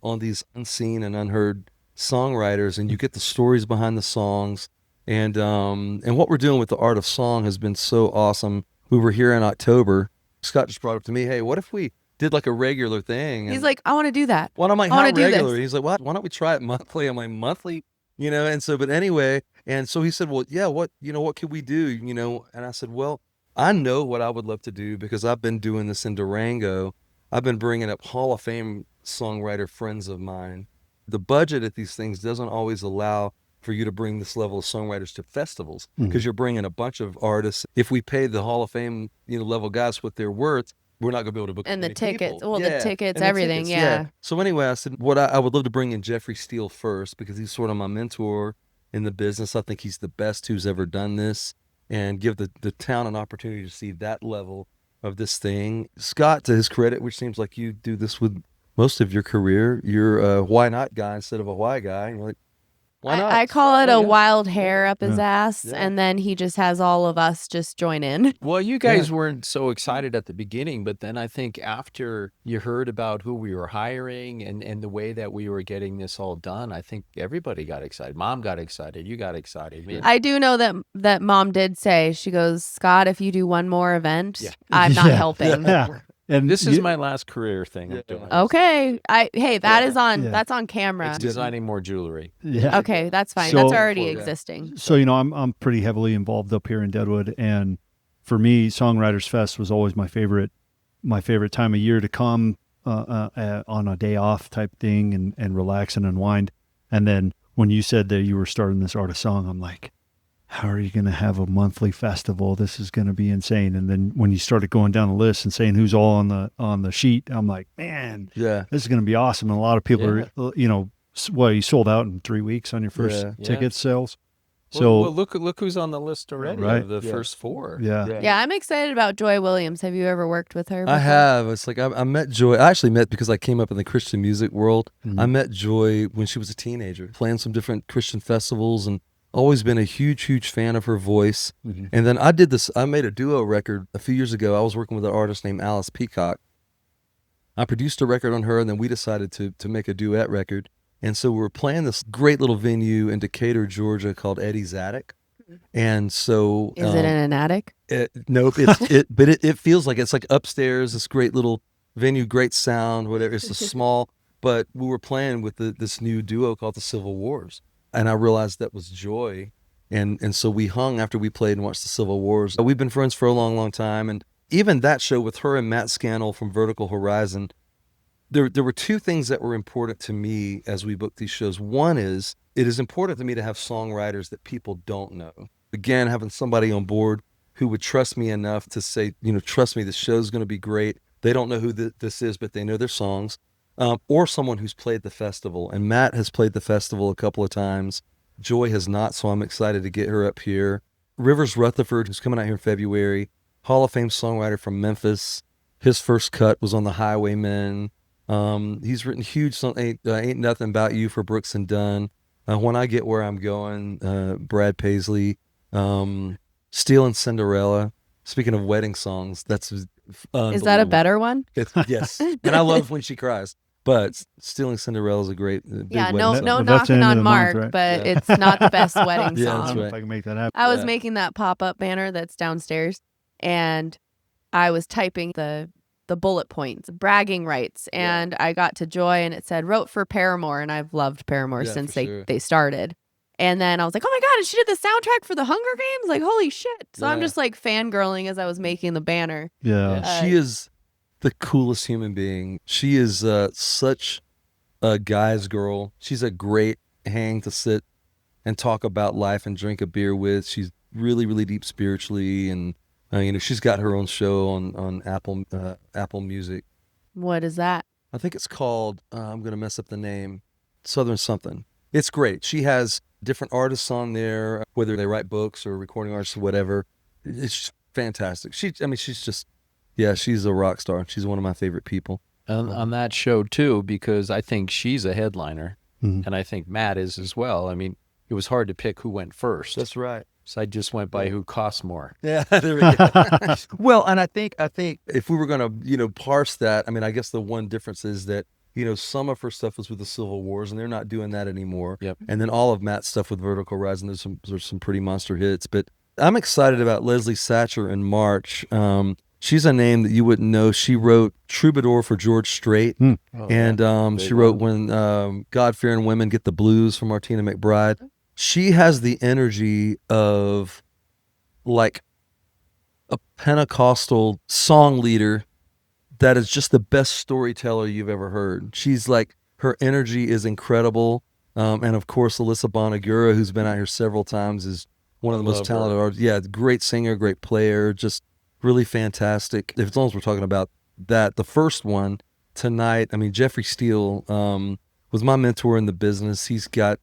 on these unseen and unheard songwriters, and you get the stories behind the songs. And what we're doing with the Art of Song has been so awesome. We were here in October. Scott just brought up to me, hey, what if we did like a regular thing? He's like, I want to do that. Well, I'm like, I how wanna do this. regular? He's like, why don't we try it monthly? I'm like, monthly? And so, but anyway, and so he said, well, yeah, what could we do? And I said, well, I know what I would love to do because I've been doing this in Durango. I've been bringing up Hall of Fame songwriter friends of mine. The budget at these things doesn't always allow for you to bring this level of songwriters to festivals because you're bringing a bunch of artists. If we paid the Hall of Fame, level guys what they're worth, we're not going to be able to book And as the many tickets. people. Well, the tickets, And the everything. tickets, Yeah. So anyway, I said, I would love to bring in Jeffrey Steele first because he's sort of my mentor in the business. I think he's the best who's ever done this, and give the town an opportunity to see that level of this thing. Scott, to his credit, which seems like you do this with most of your career, you're a why not guy instead of a why guy. And you're like, why not? I call it Oh, a yeah. wild hair up his Yeah. ass, Yeah. and then he just has all of us just join in. Well, you guys weren't so excited at the beginning, but then I think after you heard about who we were hiring and the way that we were getting this all done, I think everybody got excited. Mom got excited. You got excited. Man. I do know that Mom did say, she goes, Scott, if you do one more event, Yeah. I'm not Yeah. helping. Yeah. And This is my last career thing I'm doing. Okay. That is on. Yeah. That's on camera. It's designing more jewelry. Yeah. Okay, that's fine. So- That's already Yeah. existing. So, I'm pretty heavily involved up here in Deadwood, and for me, Songwriters Fest was always my favorite time of year to come on a day off type thing and relax and unwind. And then when you said that you were starting this Art of Song, I'm like, how are you going to have a monthly festival? This is going to be insane. And then when you started going down the list and saying who's all on the sheet, I'm like, man, Yeah. this is going to be awesome. And a lot of people are, you sold out in 3 weeks on your first Yeah. ticket sales. So well, look who's on the list already. Right. Of the Yeah. first 4. yeah. Yeah, I'm excited about Joy Williams. Have you ever worked with her before? I have. It's like I met Joy. I actually met because I came up in the Christian music world. Mhm. I met Joy when she was a teenager, playing some different Christian festivals, and always been a huge fan of her voice. Mhm. And then I made a duo record a few years ago. I was working with an artist named Alice Peacock. I produced a record on her, and then we decided to make a duet record. And so we were playing this great little venue in Decatur, Georgia called Eddie's Attic. And so Is it in an attic? nope, but it feels like it's like upstairs, this great little venue, great sound, whatever. It's a small, but we were playing with this new duo called the Civil Wars, and I realized that was Joy, and so we hung after we played and watched the Civil Wars. We've been friends for a long time, and even that show with her and Matt Scannell from Vertical Horizon, there were 2 things that were important to me as we booked these shows. One is, it is important to me to have songwriters that people don't know. Again, having somebody on board who would trust me enough to say, trust me, the show's going to be great. They don't know who this is, but they know their songs. Or someone who's played the festival. And Matt has played the festival a couple of times. Joy has not, so I'm excited to get her up here. Rivers Rutherford, who's coming out here in February, Hall of Fame songwriter from Memphis. His first cut was on the Highwaymen. He's written huge song, Ain't Nothing About You for Brooks and Dunn. When I Get Where I'm Going, Brad Paisley. Steel and Cinderella. Speaking of wedding songs, that's Is that a better one? Yes. And I love When She Cries. But Stealing Cinderella is a great big Yeah, wedding no song. no That's the knocking end of on the Mark, month, right? but Yeah. it's not the best wedding Yeah, song. that's I don't know right. if I can make that happen. I was Yeah. making that pop-up banner that's downstairs, and I was typing the bullet points, bragging rights, and I got to Joy, and it said, wrote for Paramore, and I've loved Paramore Yeah, since for sure. they started. And then I was like, oh my God, and she did the soundtrack for the Hunger Games? Like, holy shit. So I'm Yeah. just like fangirling as I was making the banner. Yeah. She is the coolest human being. She is such a guy's girl. She's a great hang to sit and talk about life and drink a beer with. She's really deep spiritually, and She's got her own show on Apple Music. What is that? I think it's called, I'm going to mess up the name, Southern something. It's great. She has different artists on there, whether they write books or recording artists or whatever. It's fantastic. She's just, she's a rock star. She's one of my favorite people. On that show too, because I think she's a headliner, Mhm. and I think Matt is as well. I mean, it was hard to pick who went first. That's right. So I just went by who cost more. Yeah, there we go. Well, and I think if we were going to, parse that, I mean, I guess the one difference is that, some of her stuff was with the Civil Wars, and they're not doing that anymore. Yep. And then all of Matt's stuff with Vertical Horizon, there's some pretty monster hits. But I'm excited about Leslie Satcher in March. She's a name that you wouldn't know. She wrote Troubadour for George Strait. Hmm. Oh, And yeah. she wrote When God-Fearing Women Get the Blues for Martina McBride. She has the energy of like a Pentecostal song leader that is just the best storyteller you've ever heard. She's like, her energy is incredible. And of course, Alyssa Bonagura, who's been out here several times, is one of the most Love talented artists. Yeah, great singer, great player, just really fantastic. As long as we're talking about that, the first one tonight, I mean, Jeffrey Steele was my mentor in the business. He's got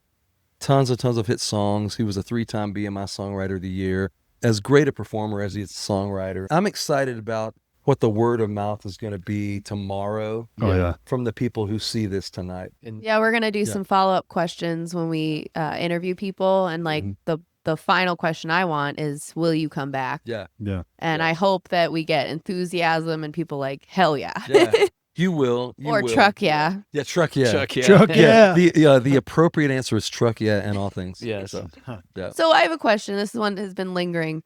tons of hit songs. He was a 3-time BMI Songwriter of the Year. As great a performer as he is a songwriter. I'm excited about what the word of mouth is going to be tomorrow Oh, yeah. from the people who see this tonight. And Yeah, we're gonna do some follow-up questions when we interview people, and like the final question I want is, will you come back? Yeah. Yeah. And I hope that we get enthusiasm and people like, hell yeah. Yeah. You will. You Or will. truck yeah. Yeah, truck yeah. Chuck, yeah. Chuck, yeah. The appropriate answer is truck yeah in all things. Yes. So, yeah. So I have a question. This one has been lingering.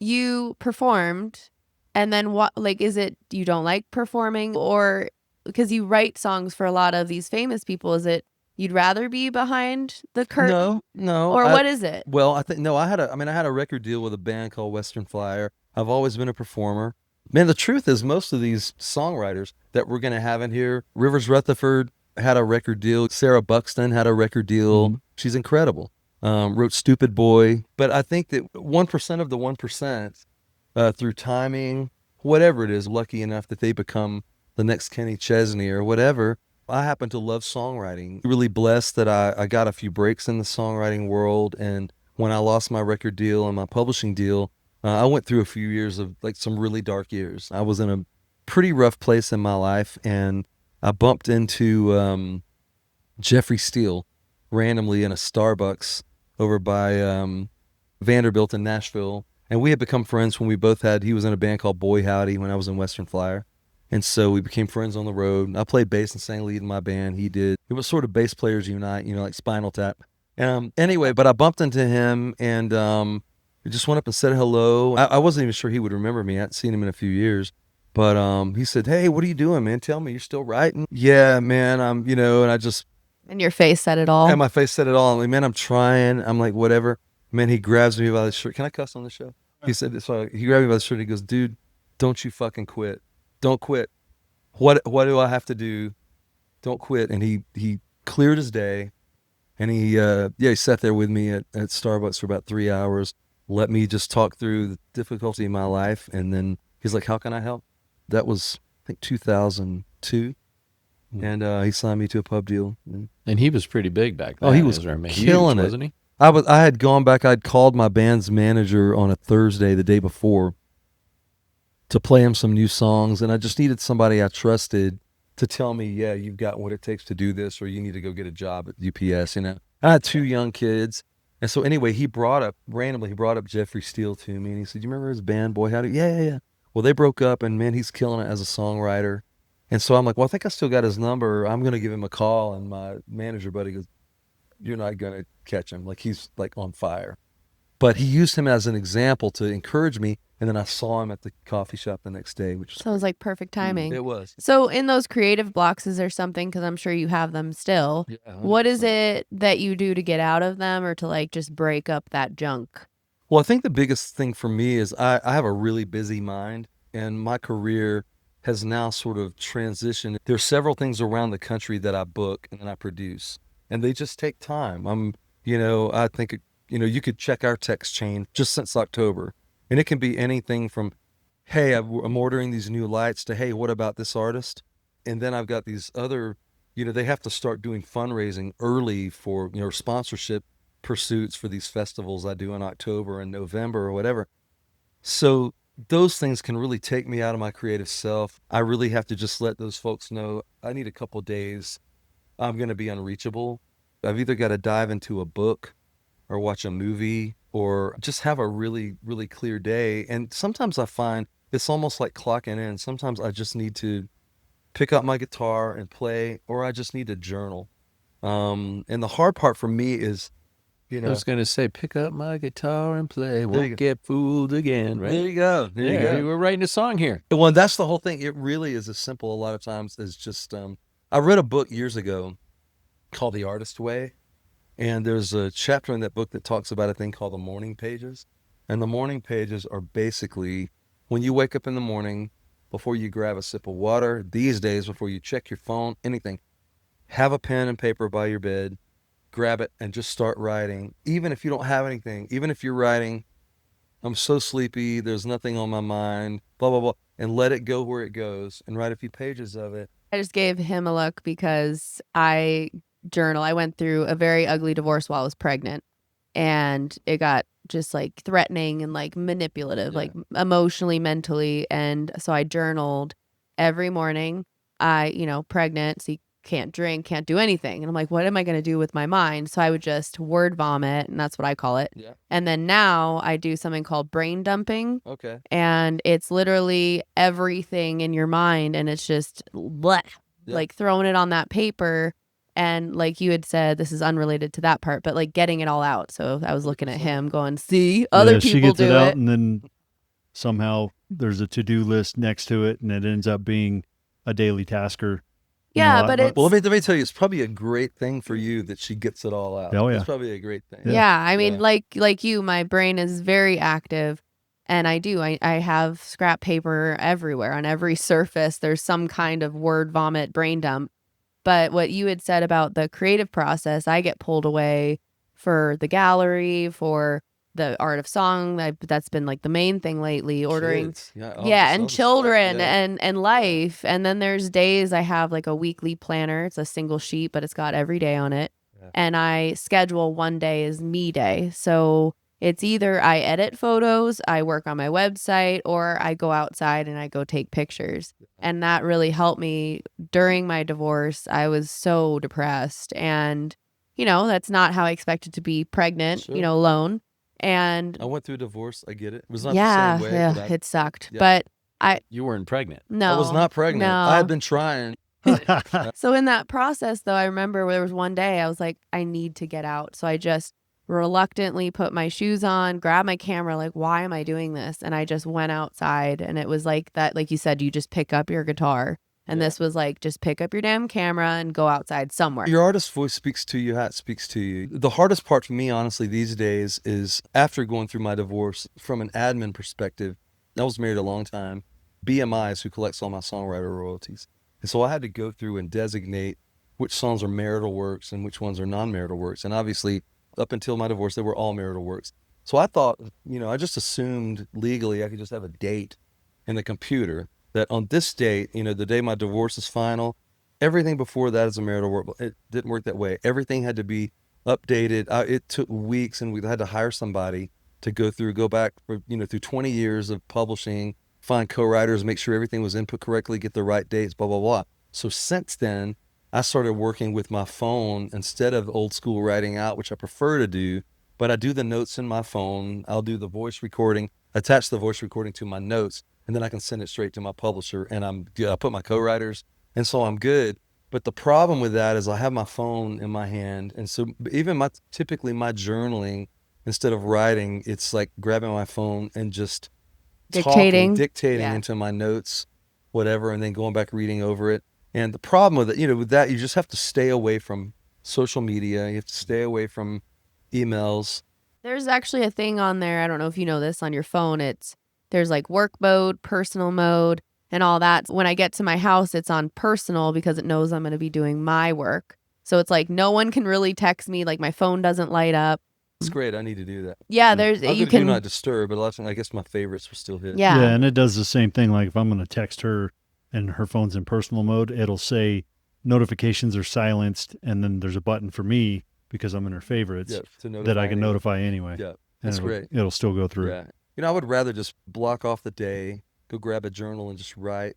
You performed, and then what? Like, is it you don't like performing, or because you write songs for a lot of these famous people? Is it you'd rather be behind the curtain? No. Or what is it? Well, I think I had a record deal with a band called Western Flyer. I've always been a performer. Man, the truth is most of these songwriters that we're going to have in here, Rivers Rutherford had a record deal. Sarah Buxton had a record deal. Mm-hmm. She's incredible. Wrote Stupid Boy. But I think that 1% of the 1%, through timing, whatever it is, lucky enough that they become the next Kenny Chesney or whatever. I happen to love songwriting. Really blessed that I got a few breaks in the songwriting world. And when I lost my record deal and my publishing deal, I went through a few years of like some really dark years. I was in a pretty rough place in my life, and I bumped into Jeffrey Steele randomly in a Starbucks over by Vanderbilt in Nashville. And we had become friends when he was in a band called Boy Howdy when I was in Western Flyer. And so we became friends on the road. I played bass and sang lead in my band. He did. It was sort of Bass Players Unite, like Spinal Tap. Anyway, but I bumped into him, and we just went up and said hello. I wasn't even sure he would remember me. I hadn't seen him in a few years. But he said, "Hey, what are you doing, man? Tell me, you're still writing?" Yeah, man, and I just... And your face said it all. And my face said it all. I'm like, man, I'm trying. I'm like, whatever. Man, he grabs me by the shirt. Can I cuss on the show? He said, so he grabbed me by the shirt and he goes, "Dude, don't you fucking quit. Don't quit. What do I have to do? Don't quit." And he cleared his day, and he sat there with me at Starbucks for about 3 hours, let me just talk through the difficulty in my life, and then he's like, "How can I help?" That was, I think, 2002, and he signed me to a pub deal. And he was pretty big back then. Oh, he was Ezra. I mean, killing huge, it. wasn't he? I had gone back. I'd called my band's manager on a Thursday the day before to play him some new songs, and I just needed somebody I trusted to tell me, "Yeah, you've got what it takes to do this, or you need to go get a job at UPS." I had 2 young kids, and so anyway, he brought up Jeffrey Steele to me, and he said, "You remember his band, Boy Howdy?" Yeah. Well, they broke up, and man, he's killing it as a songwriter. And so I'm like, well, I think I still got his number. I'm going to give him a call. And my manager buddy goes, "You're not going to catch him. Like, he's like on fire." But he used him as an example to encourage me. And then I saw him at the coffee shop the next day, which was Sounds like perfect timing. It was. So in those creative blocks, is there something, because I'm sure you have them still, Yeah, what is 100%. it that you do to get out of them, or to like just break up that junk? Well, I think the biggest thing for me is I have a really busy mind, and my career has now sort of transitioned. There's several things around the country that I book and then I produce, and they just take time. I think, you could check our text chain just since October. And it can be anything from, hey, I'm ordering these new lights, to, hey, what about this artist? And then I've got these other, they have to start doing fundraising early for, sponsorship pursuits for these festivals I do in October and November or whatever. So those things can really take me out of my creative self. I really have to just let those folks know I need a couple days. I'm going to be unreachable. I've either got to dive into a book or watch a movie or just have a really, really clear day. And sometimes I find it's almost like clocking in. Sometimes I just need to pick up my guitar and play, or I just need to journal. And the hard part for me is, I was going to say, pick up my guitar and play. Won't go. get fooled again, right? There you go. There you go. We're writing a song here. Well, that's the whole thing. It really is as simple a lot of times as just, I read a book years ago called The Artist Way. And there's a chapter in that book that talks about a thing called the morning pages. And the morning pages are basically when you wake up in the morning, before you grab a sip of water, these days, before you check your phone, anything, have a pen and paper by your bed, grab it and just start writing. Even if you don't have anything, even if you're writing, I'm so sleepy, there's nothing on my mind, blah, blah, blah, and let it go where it goes and write a few pages of it. I just gave him a look because I journal. I went through a very ugly divorce while I was pregnant, and it got just like threatening and like manipulative, like emotionally, mentally. And so I journaled every morning. Pregnant, so you can't drink, can't do anything. And I'm like, what am I going to do with my mind? So I would just word vomit, and that's what I call it. Yeah. And then now I do something called brain dumping. Okay. And it's literally everything in your mind, and it's just bleh, like throwing it on that paper. And like you had said, this is unrelated to that part, but like getting it all out. So I was looking at him going, see, other people she gets do it out, it. and then somehow there's a to-do list next to it, and it ends up being a daily tasker. Yeah, but it's... Well, let me tell you, it's probably a great thing for you that she gets it all out. Oh, yeah. It's probably a great thing. Yeah, I mean, like you, my brain is very active, and I have scrap paper everywhere. On every surface, there's some kind of word vomit brain dump. But what you had said about the creative process, I get pulled away for the gallery, for the art of song. That's been like the main thing lately, ordering. Kids. And children and life. And then there's days I have like a weekly planner. It's a single sheet, but it's got every day on it. Yeah. And I schedule one day as me day. So it's either I edit photos, I work on my website, or I go outside and I go take pictures. And that really helped me during my divorce. I was so depressed. And, that's not how I expected to be pregnant, alone. And I went through a divorce. I get it. It was not the same way. Yeah, it sucked. Yeah. But You weren't pregnant. No. I was not pregnant. No. I had been trying. So in that process, though, I remember there was one day I was like, I need to get out. So I just reluctantly put my shoes on, grabbed my camera, like, why am I doing this? And I just went outside, and it was like that, like you said, you just pick up your guitar. And this was like, just pick up your damn camera and go outside somewhere. Your artist voice speaks to you how it speaks to you. The hardest part for me, honestly, these days is after going through my divorce, from an admin perspective, I was married a long time. BMI is who collects all my songwriter royalties. And so I had to go through and designate which songs are marital works and which ones are non-marital works. And obviously, up until my divorce, they were all marital works. So I thought, I just assumed legally I could just have a date in the computer that on this date, the day my divorce is final, everything before that is a marital work. It didn't work that way. Everything had to be updated. It took weeks, and we had to hire somebody to go back for, through 20 years of publishing, find co-writers, make sure everything was input correctly, get the right dates, blah, blah, blah. So since then, I started working with my phone instead of old school writing out, which I prefer to do, but I do the notes in my phone. I'll do the voice recording, attach the voice recording to my notes, and then I can send it straight to my publisher, and I put my co-writers, and so I'm good. But the problem with that is I have my phone in my hand, and so even typically my journaling, instead of writing, it's like grabbing my phone and just dictating into my notes, whatever, and then going back reading over it. And the problem with it, with that, you just have to stay away from social media. You have to stay away from emails. There's actually a thing on there. I don't know if you know this on your phone. There's like work mode, personal mode, and all that. When I get to my house, it's on personal because it knows I'm going to be doing my work. So it's like no one can really text me. Like my phone doesn't light up. It's great. I need to do that. Yeah, there's I'll you go to Do can. Not Disturb, but a lot of times, I guess my favorites will still hit. Yeah. And it does the same thing. Like if I'm going to text her and her phone's in personal mode, it'll say notifications are silenced, and then there's a button for me because I'm in her favorites that I can notify anyway. Yeah, that's great. It'll still go through. Yeah. I would rather just block off the day, go grab a journal and just write.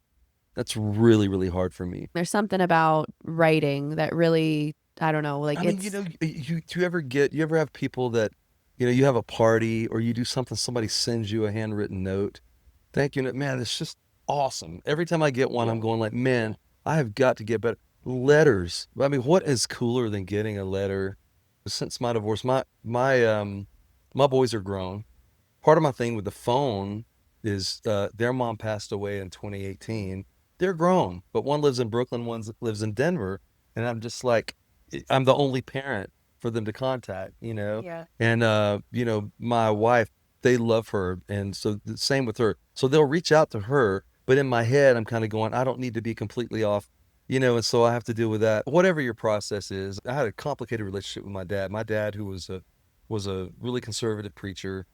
That's really, really hard for me. There's something about writing that really, I don't know, like I mean, you ever have people that, you have a party or you do something, somebody sends you a handwritten note. Thank you. Man, it's just awesome. Every time I get one, I'm going like, man, I have got to get better. Letters. I mean, what is cooler than getting a letter? Since my divorce, my boys are grown. Part of my thing with the phone is their mom passed away in 2018. They're grown, but one lives in Brooklyn, one lives in Denver. And I'm just like, I'm the only parent for them to contact, Yeah. And, my wife, they love her. And so the same with her. So they'll reach out to her. But in my head, I'm kind of going, I don't need to be completely off, and so I have to deal with that. Whatever your process is. I had a complicated relationship with my dad. My dad, who was a really conservative preacher,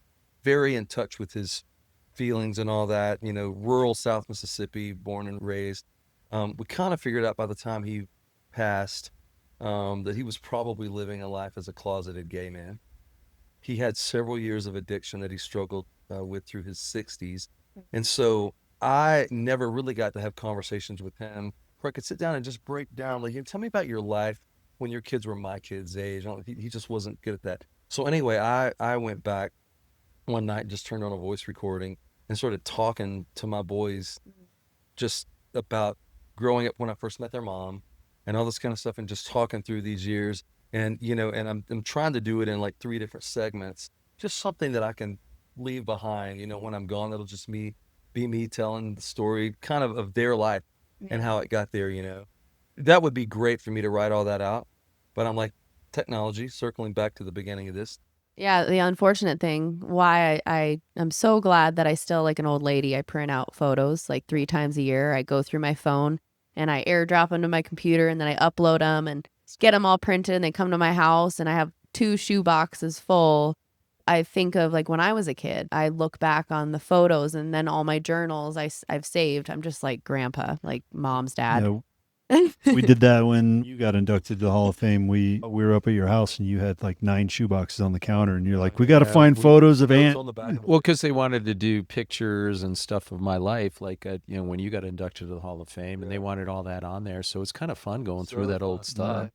very in touch with his feelings and all that, rural South Mississippi, born and raised. We kind of figured out by the time he passed that he was probably living a life as a closeted gay man. He had several years of addiction that he struggled with through his 60s. And so I never really got to have conversations with him where I could sit down and just break down, like, tell me about your life when your kids were my kids' age. He just wasn't good at that. So anyway, I went back one night and just turned on a voice recording and started talking to my boys just about growing up when I first met their mom and all this kind of stuff, and just talking through these years. And, and I'm trying to do it in like 3 different segments, just something that I can leave behind, when I'm gone. That'll just be me telling the story kind of their life and how it got there, That would be great for me to write all that out. But I'm like, technology, circling back to the beginning of this. Yeah, the unfortunate thing, why I'm so glad that I still, like an old lady, I print out photos like 3 times a year. I go through my phone and I airdrop them to my computer, and then I upload them and get them all printed, and they come to my house, and I have 2 shoe boxes full. I think of like when I was a kid, I look back on the photos and then all my journals I've saved. I'm just like grandpa, like mom's dad. We did that when you got inducted to the Hall of Fame. We were up at your house and you had like 9 shoeboxes on the counter, and you're like, we got to find photos of Aunt. Well, because they wanted to do pictures and stuff of my life, like when you got inducted to the Hall of Fame, and they wanted all that on there. So it's kind of fun going through that old stuff.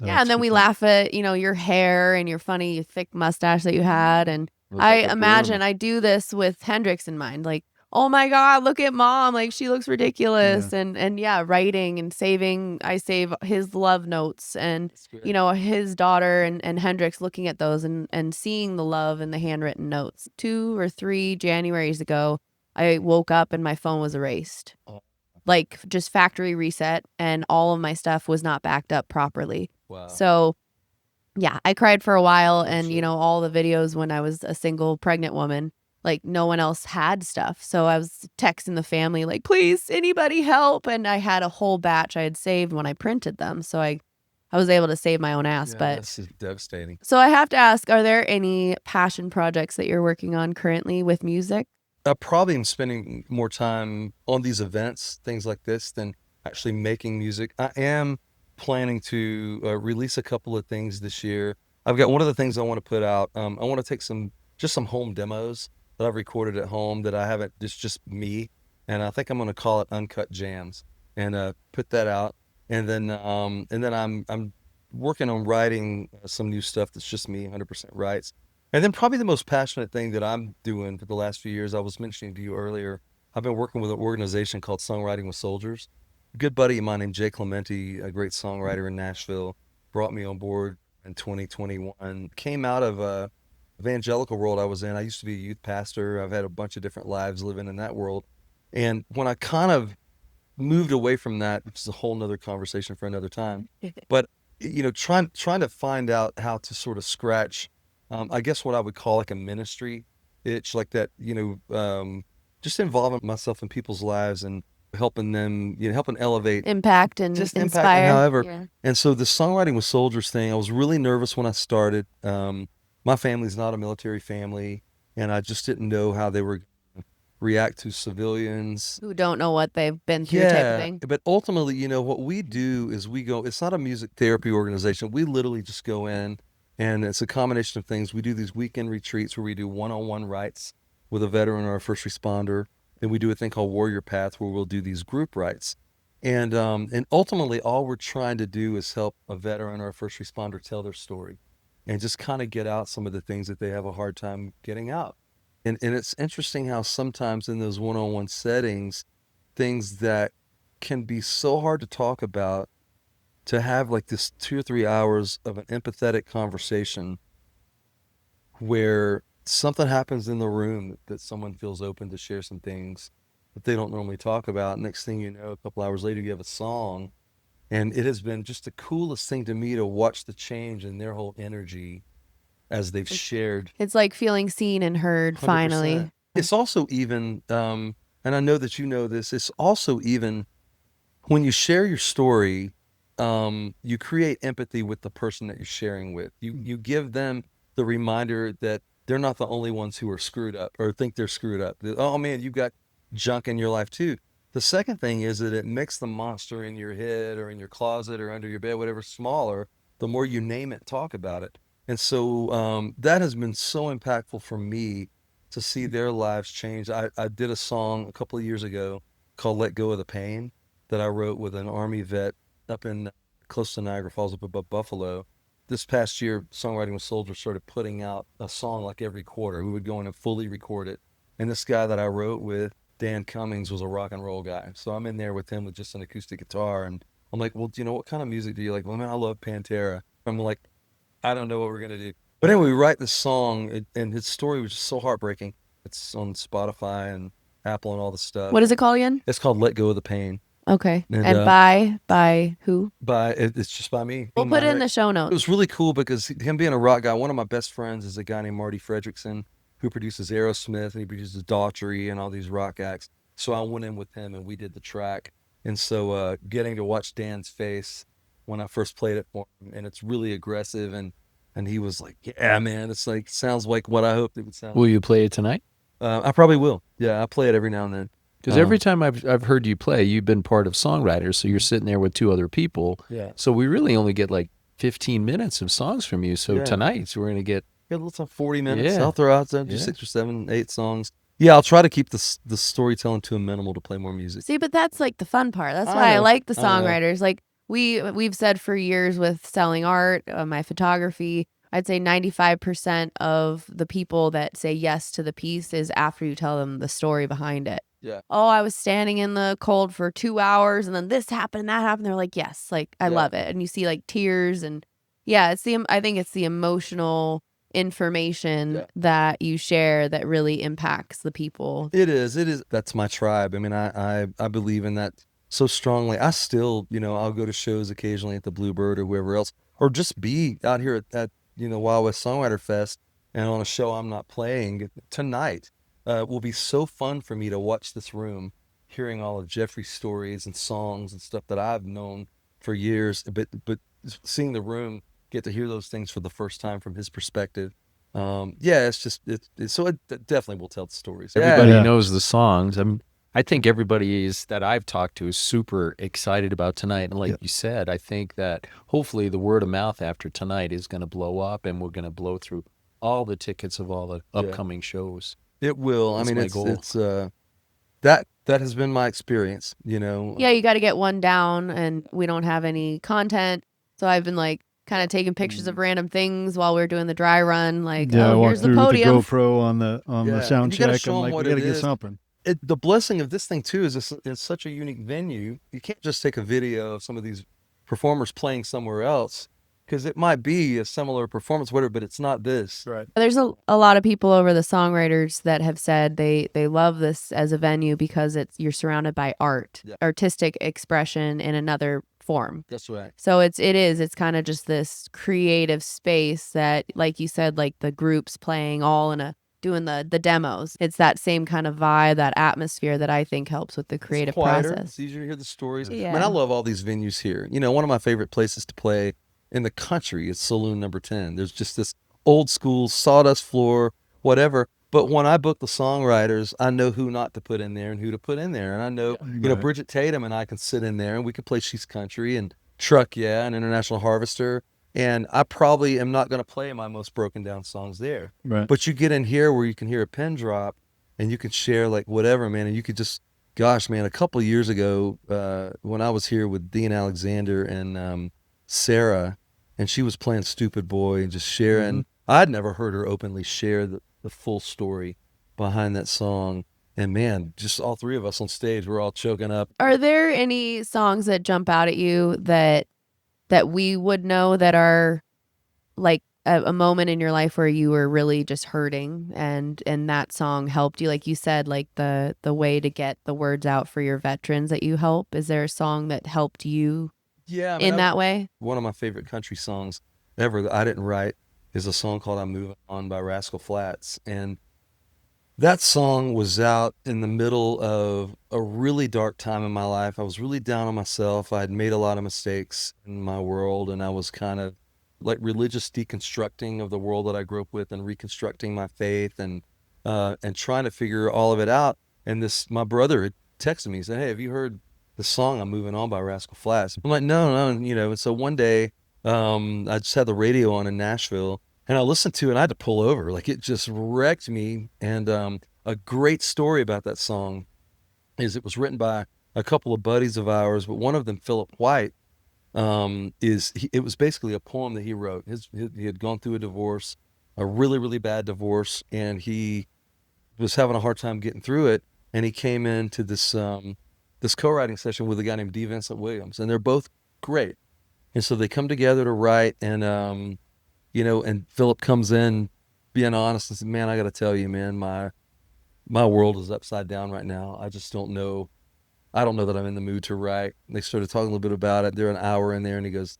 Yeah, and then we laugh at, your hair and your funny thick mustache that you had. And I imagine I do this with Hendrix in mind. Like, oh my God, look at mom. Like, she looks ridiculous. Yeah. And writing and saving. I save his love notes and, his daughter and Hendrix, looking at those and seeing the love in the handwritten notes. 2 or 3 Januaries ago, I woke up and my phone was erased. Like, just factory reset, and all of my stuff was not backed up properly. Wow. So, yeah, I cried for a while, and, all the videos when I was a single pregnant woman, like, no one else had stuff. So I was texting the family, like, please, anybody help. And I had a whole batch I had saved when I printed them. So I was able to save my own ass. But this is devastating. So I have to ask, are there any passion projects that you're working on currently with music? I probably am spending more time on these events, things like this, than actually making music. I am planning to release a couple of things this year. I've got one of the things I want to put out. I want to take some home demos that I've recorded at home that I haven't, just me. And I think I'm going to call it Uncut Jams, and put that out. And then I'm working on writing some new stuff that's just me, 100% writes. And then probably the most passionate thing that I'm doing for the last few years, I was mentioning to you earlier, I've been working with an organization called Songwriting with Soldiers. A good buddy of mine named Jay Clementi, a great songwriter in Nashville, brought me on board in 2021. Came out of a evangelical world I was in. I used to be a youth pastor. I've had a bunch of different lives living in that world. And when I kind of moved away from that, which is a whole nother conversation for another time, but trying to find out how to sort of scratch I guess what I would call like a ministry itch, like that, just involving myself in people's lives and helping them, helping elevate. Impact and just inspire. Impact, however. Yeah. And so the Songwriting with Soldiers thing, I was really nervous when I started. my family's not a military family, and I just didn't know how they were gonna react to civilians Who don't know what they've been through type of thing. but ultimately, what we do is it's not a music therapy organization. We literally just go in, and it's a combination of things. We do these weekend retreats where we do one-on-one rites with a veteran or a first responder. Then we do a thing called Warrior Path where we'll do these group rites. And ultimately, all we're trying to do is help a veteran or a first responder tell their story and just kind of get out some of the things that they have a hard time getting out. And it's interesting how sometimes in those one-on-one settings, things that can be so hard to talk about, to have like this 2 or 3 hours of an empathetic conversation where something happens in the room that someone feels open to share some things that they don't normally talk about. Next thing you know, a couple hours later, you have a song. And it has been just the coolest thing to me to watch the change in their whole energy as they've shared. It's like feeling seen and heard 100%. finally. It's also even, and I know that you know this, it's also even when you share your story, you create empathy with the person that you're sharing with. You give them the reminder that they're not the only ones who are screwed up or think they're screwed up. Oh man, you've got junk in your life too. The second thing is that it makes the monster in your head or in your closet or under your bed, whatever, smaller, the more you name it, talk about it. And so that has been so impactful for me to see their lives change. I did a song a couple of years ago called Let Go of the Pain that I wrote with an Army vet up in close to Niagara Falls, up above Buffalo. This past year, Songwriting with Soldiers started putting out a song like every quarter. We would go in and fully record it. And this guy that I wrote with, Dan Cummings, was a rock and roll guy. So I'm in there with him with just an acoustic guitar. And I'm like, well, what kind of music do you like? Well, man, I love Pantera. I'm like, I don't know what we're going to do. But anyway, we write this song, and his story was just so heartbreaking. It's on Spotify and Apple and all the stuff. What is it called again? It's called Let Go of the Pain. Okay. And by who? It's just by me. We'll put it in the show It notes. was really cool because him being a rock guy, one of my best friends is a guy named Marty Fredrickson who produces Aerosmith, and he produces Daughtry and all these rock acts. So I went in with him and we did the track. And so getting to watch Dan's face when I first played it for him, and it's really aggressive, and he was like, yeah, man, it's like, sounds like what I hoped it would sound. Will you play it tonight? I probably will. Yeah, I play it every now and then. Because every time I've heard you play, you've been part of Songwriters, so you're sitting there with 2 other people. Yeah. So we really only get like 15 minutes of songs from you. So tonight we're going to get a little 40 minutes. Yeah. I'll throw out 6 or 7, 8 songs. Yeah, I'll try to keep the storytelling to a minimal to play more music. See, but that's like the fun part. That's why I like the songwriters. Like we've said for years with selling art, my photography, I'd say 95% of the people that say yes to the piece is after you tell them the story behind it. Yeah. Oh, I was standing in the cold for 2 hours and then this happened and that happened. They're like, yes, like I love it. And you see like tears and I think it's the emotional information that you share that really impacts the people. It is. That's my tribe. I mean, I believe in that so strongly. I still, I'll go to shows occasionally at the Bluebird or wherever else, or just be out here at Wild West Songwriter Fest and on a show I'm not playing tonight. Will be so fun for me to watch this room, hearing all of Jeffrey's stories and songs and stuff that I've known for years, but seeing the room get to hear those things for the first time from his perspective. It's just so it definitely will tell the stories. Everybody knows the songs. I think everybody that I've talked to is super excited about tonight. And like you said, I think that hopefully the word of mouth after tonight is going to blow up, and we're going to blow through all the tickets of all the upcoming shows. It will. That's my goal. It's that has been my experience, Yeah, you got to get one down, and we don't have any content. So I've been like kind of taking pictures of random things while we're doing the dry run. Like, here's the podium. With the GoPro on the sound check. I'm like, we got to get something. The blessing of this thing too is it's such a unique venue. You can't just take a video of some of these performers playing somewhere else, because it might be a similar performance, whatever, but it's not this. Right. There's a lot of people over the Songwriters that have said they love this as a venue because you're surrounded by art, artistic expression in another form. That's right. So it's kind of just this creative space that, like you said, like the groups playing all doing the demos. It's that same kind of vibe, that atmosphere that I think helps with the creative process. It's easier to hear the stories. Yeah. Man, I love all these venues here. One of my favorite places to play in the country is Saloon Number 10. There's just this old school sawdust floor, whatever. But when I book the songwriters, I know who not to put in there and who to put in there. And I know, Bridget Tatum and I can sit in there and we can play She's Country and Truck Yeah and International Harvester. And I probably am not going to play my most broken down songs there. Right. But you get in here where you can hear a pin drop and you can share like whatever, man. And you could just, gosh, man, a couple of years ago when I was here with Dean Alexander and Sarah, and she was playing Stupid Boy and just sharing. I'd never heard her openly share the full story behind that song. And man, just all three of us on stage, we're all choking up. Are there any songs that jump out at you that we would know that are like a moment in your life where you were really just hurting and that song helped you? Like you said, like the way to get the words out for your veterans that you help. Is there a song that helped you in that way? One of my favorite country songs ever that I didn't write is a song called I'm Moving On by Rascal Flatts. And that song was out in the middle of a really dark time in my life. I was really down on myself. I had made a lot of mistakes in my world, and I was kind of like religious deconstructing of the world that I grew up with and reconstructing my faith and trying to figure all of it out. And my brother had texted me, he said, "Hey, have you heard the song I'm Moving On by Rascal Flatts?" I'm like, no. And so one day, I just had the radio on in Nashville and I listened to it and I had to pull over. Like it just wrecked me. And a great story about that song is it was written by a couple of buddies of ours, but one of them, Philip White, it was basically a poem that he wrote. He had gone through a divorce, a really, really bad divorce, and he was having a hard time getting through it. And he came into this co-writing session with a guy named D. Vincent Williams, and they're both great. And so they come together to write, and and Philip comes in being honest and said, "Man, I got to tell you, man, my world is upside down right now. I just don't know. I don't know that I'm in the mood to write." And they started talking a little bit about it. They're an hour in there, and he goes,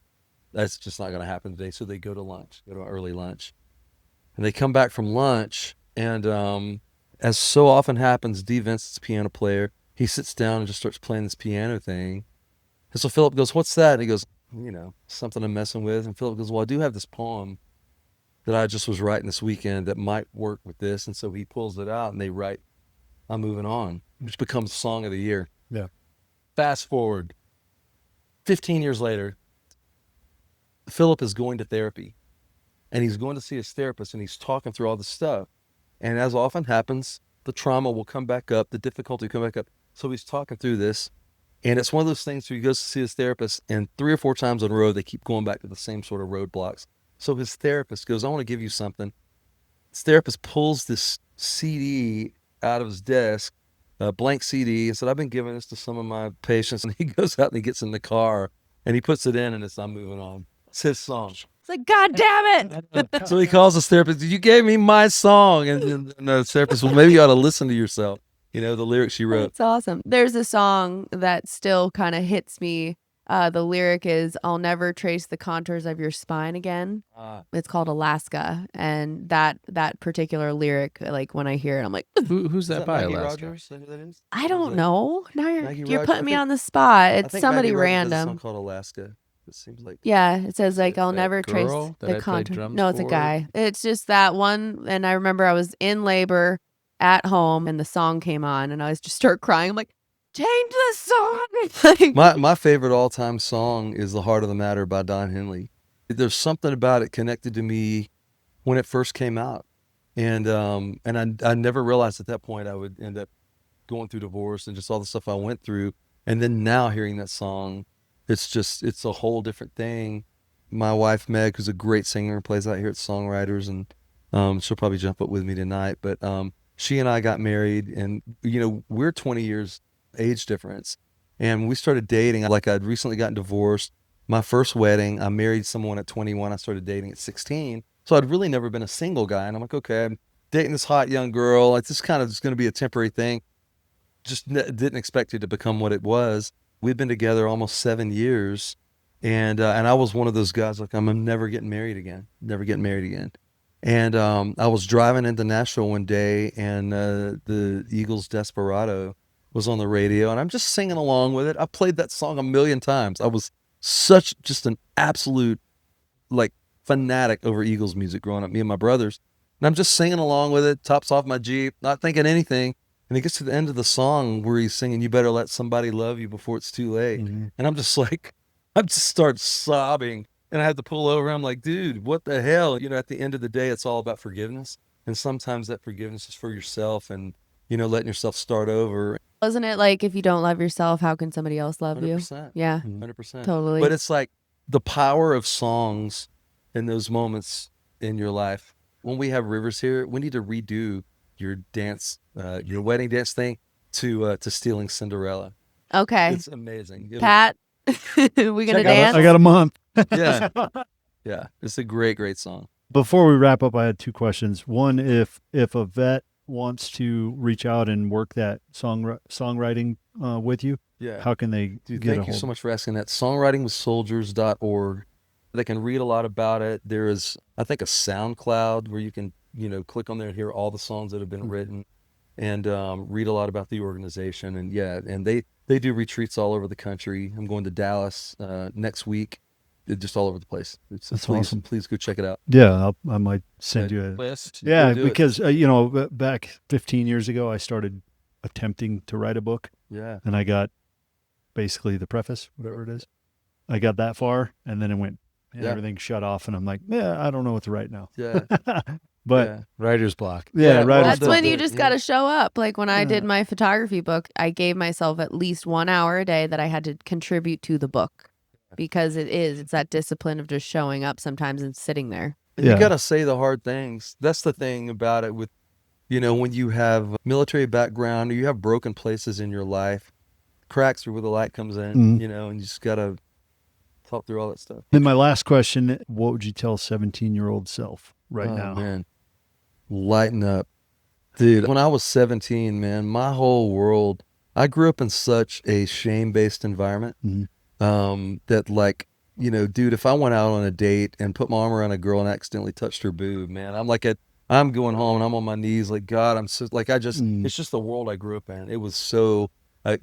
"That's just not going to happen today." So they go to an early lunch, and they come back from lunch, and as so often happens, D. Vincent's piano player, he sits down and just starts playing this piano thing. And so Philip goes, "What's that?" And he goes, "Something I'm messing with." And Philip goes, "Well, I do have this poem that I just was writing this weekend that might work with this." And so he pulls it out and they write I'm Moving On, which becomes Song of the Year. Yeah. Fast forward 15 years later, Philip is going to therapy and he's going to see his therapist and he's talking through all this stuff. And as often happens, the trauma will come back up, the difficulty will come back up. So he's talking through this. And it's one of those things where he goes to see his therapist and 3 or 4 times in a row, they keep going back to the same sort of roadblocks. So his therapist goes, "I want to give you something." His therapist pulls this CD out of his desk, a blank CD, and said, "I've been giving this to some of my patients." And he goes out and he gets in the car and he puts it in and it's I'm Moving On. It's his song. It's like, God damn it. So he calls his therapist, "You gave me my song." And the therapist, "Well, maybe you ought to listen to yourself." The lyrics she wrote. That's awesome. There's a song that still kind of hits me. The lyric is, "I'll never trace the contours of your spine again." It's called Alaska. And that particular lyric, like when I hear it, I'm like, Who's that by? Maggie Alaska? Rogers? Is that who that is? I don't know. Now Maggie you're Rogers? putting me I think- on the spot. I It's think somebody Maggie Rogers has a random. song called Alaska. It seems like. Yeah, it says like, "I'll that never trace girl that I the played contour." drums No, it's a for? guy. It's just that one. And I remember I was in labor at home and the song came on and I was just start crying. I'm like, change the song. Like, My favorite all-time song is "The Heart of the Matter" by Don Henley. There's something about it connected to me when it first came out, and I never realized at that point I would end up going through divorce and just all the stuff I went through. And then now hearing that song, it's a whole different thing. My wife Meg, who's a great singer, plays out here at Songwriters, and she'll probably jump up with me tonight. But she and I got married, and we're 20 years age difference. And when we started dating, like I'd recently gotten divorced. My first wedding, I married someone at 21. I started dating at 16. So I'd really never been a single guy. And I'm like, okay, I'm dating this hot young girl. It's just kind of just going to be a temporary thing. Just didn't expect it to become what it was. We've been together almost 7 years. And I was one of those guys, like, I'm never getting married again. And I was driving into Nashville one day, and the Eagles' Desperado was on the radio, and I'm just singing along with it. I played that song a million times. I was just an absolute, like, fanatic over Eagles music growing up, me and my brothers. And I'm just singing along with it, tops off my Jeep, not thinking anything. And he gets to the end of the song where he's singing, "You better let somebody love you before it's too late." Mm-hmm. And I'm just like, I just start sobbing. And I had to pull over. I'm like, dude, what the hell? You know, at the end of the day, it's all about forgiveness. And sometimes that forgiveness is for yourself and, you know, letting yourself start over. Wasn't it like, if you don't love yourself, how can somebody else love 100%. you? Yeah, 100%. totally. But it's like the power of songs in those moments in your life. When we have Rivers here, we need to redo your dance, your wedding dance thing to Stealing Cinderella. Okay. It's amazing. Pat, we gonna Check out- dance? I got a month. Yeah. Yeah. It's a great, great song. Before we wrap up, I had two questions. One, if a vet wants to reach out and work that songwriting with you, Yeah. how can they Dude, get a thank you hold? so much for asking that. Songwritingwithsoldiers.org. They can read a lot about it. There is, I think, a SoundCloud where you can, you know, click on there and hear all the songs that have been written and read a lot about the organization. And yeah, and they do retreats all over the country. I'm going to Dallas next week. Just all over the place. So That's please, awesome. please go check it out. Yeah, I might send you a List. Yeah, do it. because you know, back 15 years ago, I started attempting to write a book, Yeah. and I got basically the preface, whatever it is. I got that far, and then it went, and Yeah. everything shut off, and I'm like, yeah, I don't know what to write now. Yeah. But yeah. Writer's block. yeah, Yeah, right. That's the- when the- you just yeah. got to show up. Like when I Yeah. did my photography book, I gave myself at least 1 hour a day that I had to contribute to the book, because it's that discipline of just showing up sometimes and sitting there. And Yeah. you got to say the hard things. That's the thing about it with, you know, when you have a military background or you have broken places in your life, cracks are where the light comes in, Mhm. you know, and you just got to talk through all that stuff. Then my last question: what would you tell 17-year-old self right Oh, now? man. Lighten up. Dude, when I was 17, man, my whole world, I grew up in such a shame-based environment Mhm. that, like, you know, dude, if I went out on a date and put my arm around a girl and accidentally touched her boob, man, I'm going home and I'm on my knees like, God, I'm so, like, it's just the world I grew up in. It was so,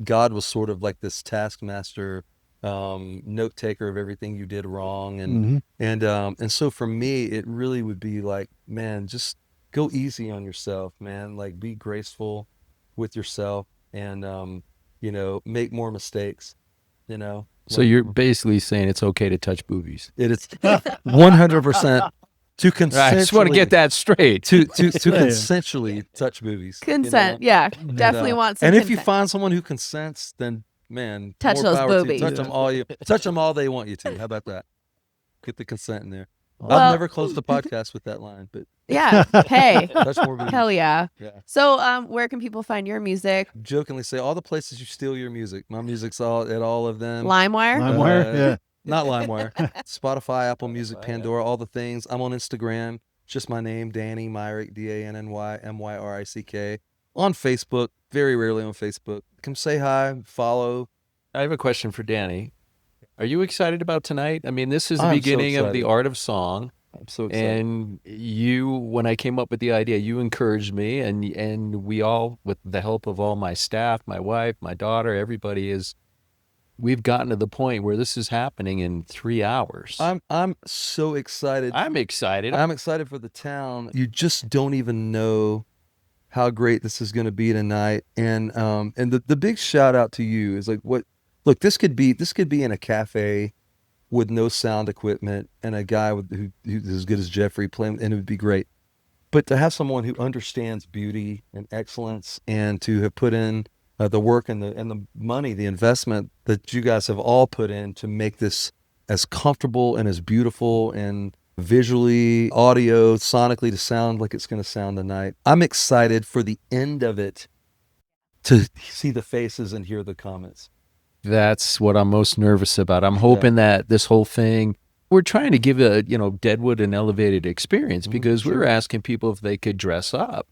God was sort of like this taskmaster, note taker of everything you did wrong. And, Mhm. and so for me, it really would be like, man, just go easy on yourself, man. Like, be graceful with yourself and, you know, make more mistakes, you know. So you're basically saying it's okay to touch boobies. It is 100% to consensually. I just want to get that straight. to consensually touch boobies. you know? Consent. Yeah. And, Definitely want some And if you consent. find someone who consents, then man, Touch more those power to you. boobies. Touch them all they want you to. How about that? Get the consent in there. Well- I've never closed the podcast with that line, but Yeah. Hey. touch more boobies. Hell yeah. Yeah. So where can people find your music? Jokingly say all the places you steal your music. My music's all at all of them. LimeWire? LimeWire? Yeah. Not LimeWire. Spotify, Apple Music, Pandora, all the things. I'm on Instagram. Just my name, Danny Myrick, DANNY MYRICK. On Facebook, very rarely on Facebook. Come say hi, follow. I have a question for Danny. Are you excited about tonight? I mean, this is the I'm so beginning of the excited. art of song. I'm so excited. And you, when I came up with the idea, you encouraged me, and we all, with the help of all my staff, my wife, my daughter, everybody we've gotten to the point where this is happening in 3 hours. I'm so excited. I'm excited. I'm excited for the town. You just don't even know how great this is going to be tonight. And the big shout out to you is like, look, this could be in a cafe with no sound equipment and a guy who's as good as Jeffrey playing, and it would be great. But to have someone who understands beauty and excellence and to have put in the work and the money, the investment that you guys have all put in to make this as comfortable and as beautiful and visually, audio, sonically to sound like it's going to sound tonight. I'm excited for the end of it to see the faces and hear the comments. That's what I'm most nervous about. I'm hoping that this whole thing, we're trying to give Deadwood an elevated experience because we were asking people if they could dress up.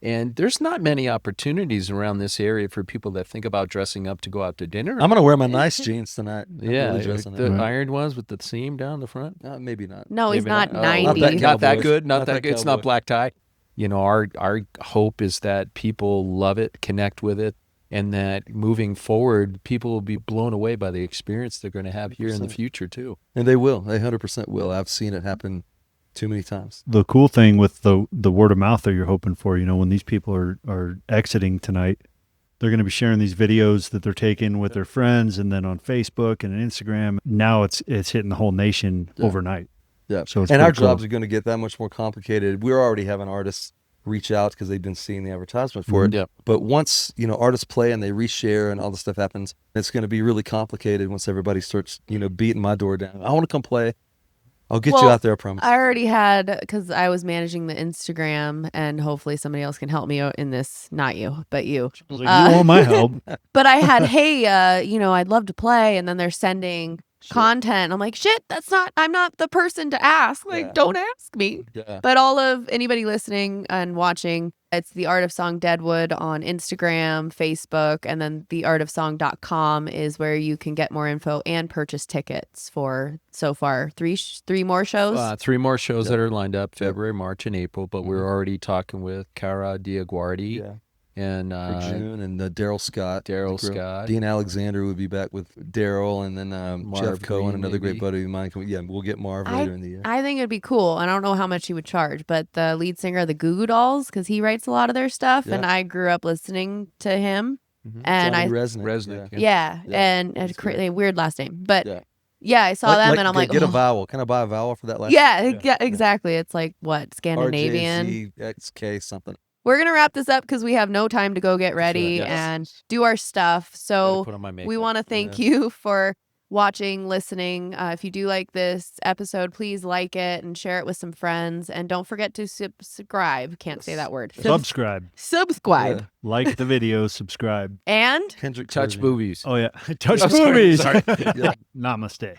And there's not many opportunities around this area for people that think about dressing up to go out to dinner. I'm going to wear my nice jeans tonight. I'm yeah, really dressing the up. iron ones with the seam down the front. Maybe not. No, he's Maybe not Oh, 90. Not that Cowboys. good. Not Not that that good. It's not cowboy. black tie. You know, our hope is that people love it, connect with it, and that moving forward, people will be blown away by the experience they're going to have here in the 100%. future too. And they will. They 100% will. I've seen it happen too many times. The cool thing with the word of mouth that you're hoping for, when these people are exiting tonight, they're going to be sharing these videos that they're taking with their friends, and then on Facebook and Instagram. Now it's hitting the whole nation overnight. Yeah. So it's and our cool. jobs are going to get that much more complicated. We're already having artists reach out because they've been seeing the advertisement for it. Yep. But once, artists play and they reshare and all this stuff happens, it's going to be really complicated once everybody starts, beating my door down. I want to come play. I'll get you out there, I promise. I already had, because I was managing the Instagram, and hopefully somebody else can help me out in this. Not you, but you. You want my help. But I had, hey, I'd love to play. And then they're sending content. I'm like, shit, I'm not the person to ask. Like, don't ask me. Yeah. But all of anybody listening and watching, it's The Art of Song Deadwood on Instagram, Facebook, and then theartofsong.com is where you can get more info and purchase tickets for, so far, three more shows. 3 more shows that are lined up, February, March, and April. But we're already talking with Cara Diaguardi and for June, and Daryl Scott. Scott. Dean Alexander would be back with Daryl, and then Jeff Cohen, Green, another maybe. great buddy of mine. We'll get Marv later in the year. I think it'd be cool. And I don't know how much he would charge, but the lead singer of the Goo Goo Dolls, because he writes a lot of their stuff, and I grew up listening to him. And Johnny I Resnick. and a weird last name, but I saw Like, them and I'm like, get a vowel. Can I buy a vowel for that last yeah, exactly. It's like what, Scandinavian? RJZXK something. We're gonna wrap this up because we have no time to go get ready and do our stuff. So Put on my makeup. we want to thank you for watching, listening. If you do like this episode, please like it and share it with some friends. And don't forget to subscribe. Can't say that word. Subscribe. Subscribe. Like the video, subscribe. And Kendrick Touch Persian. boobies. Oh, yeah. Touch Oh, sorry, movies. sorry. Namaste.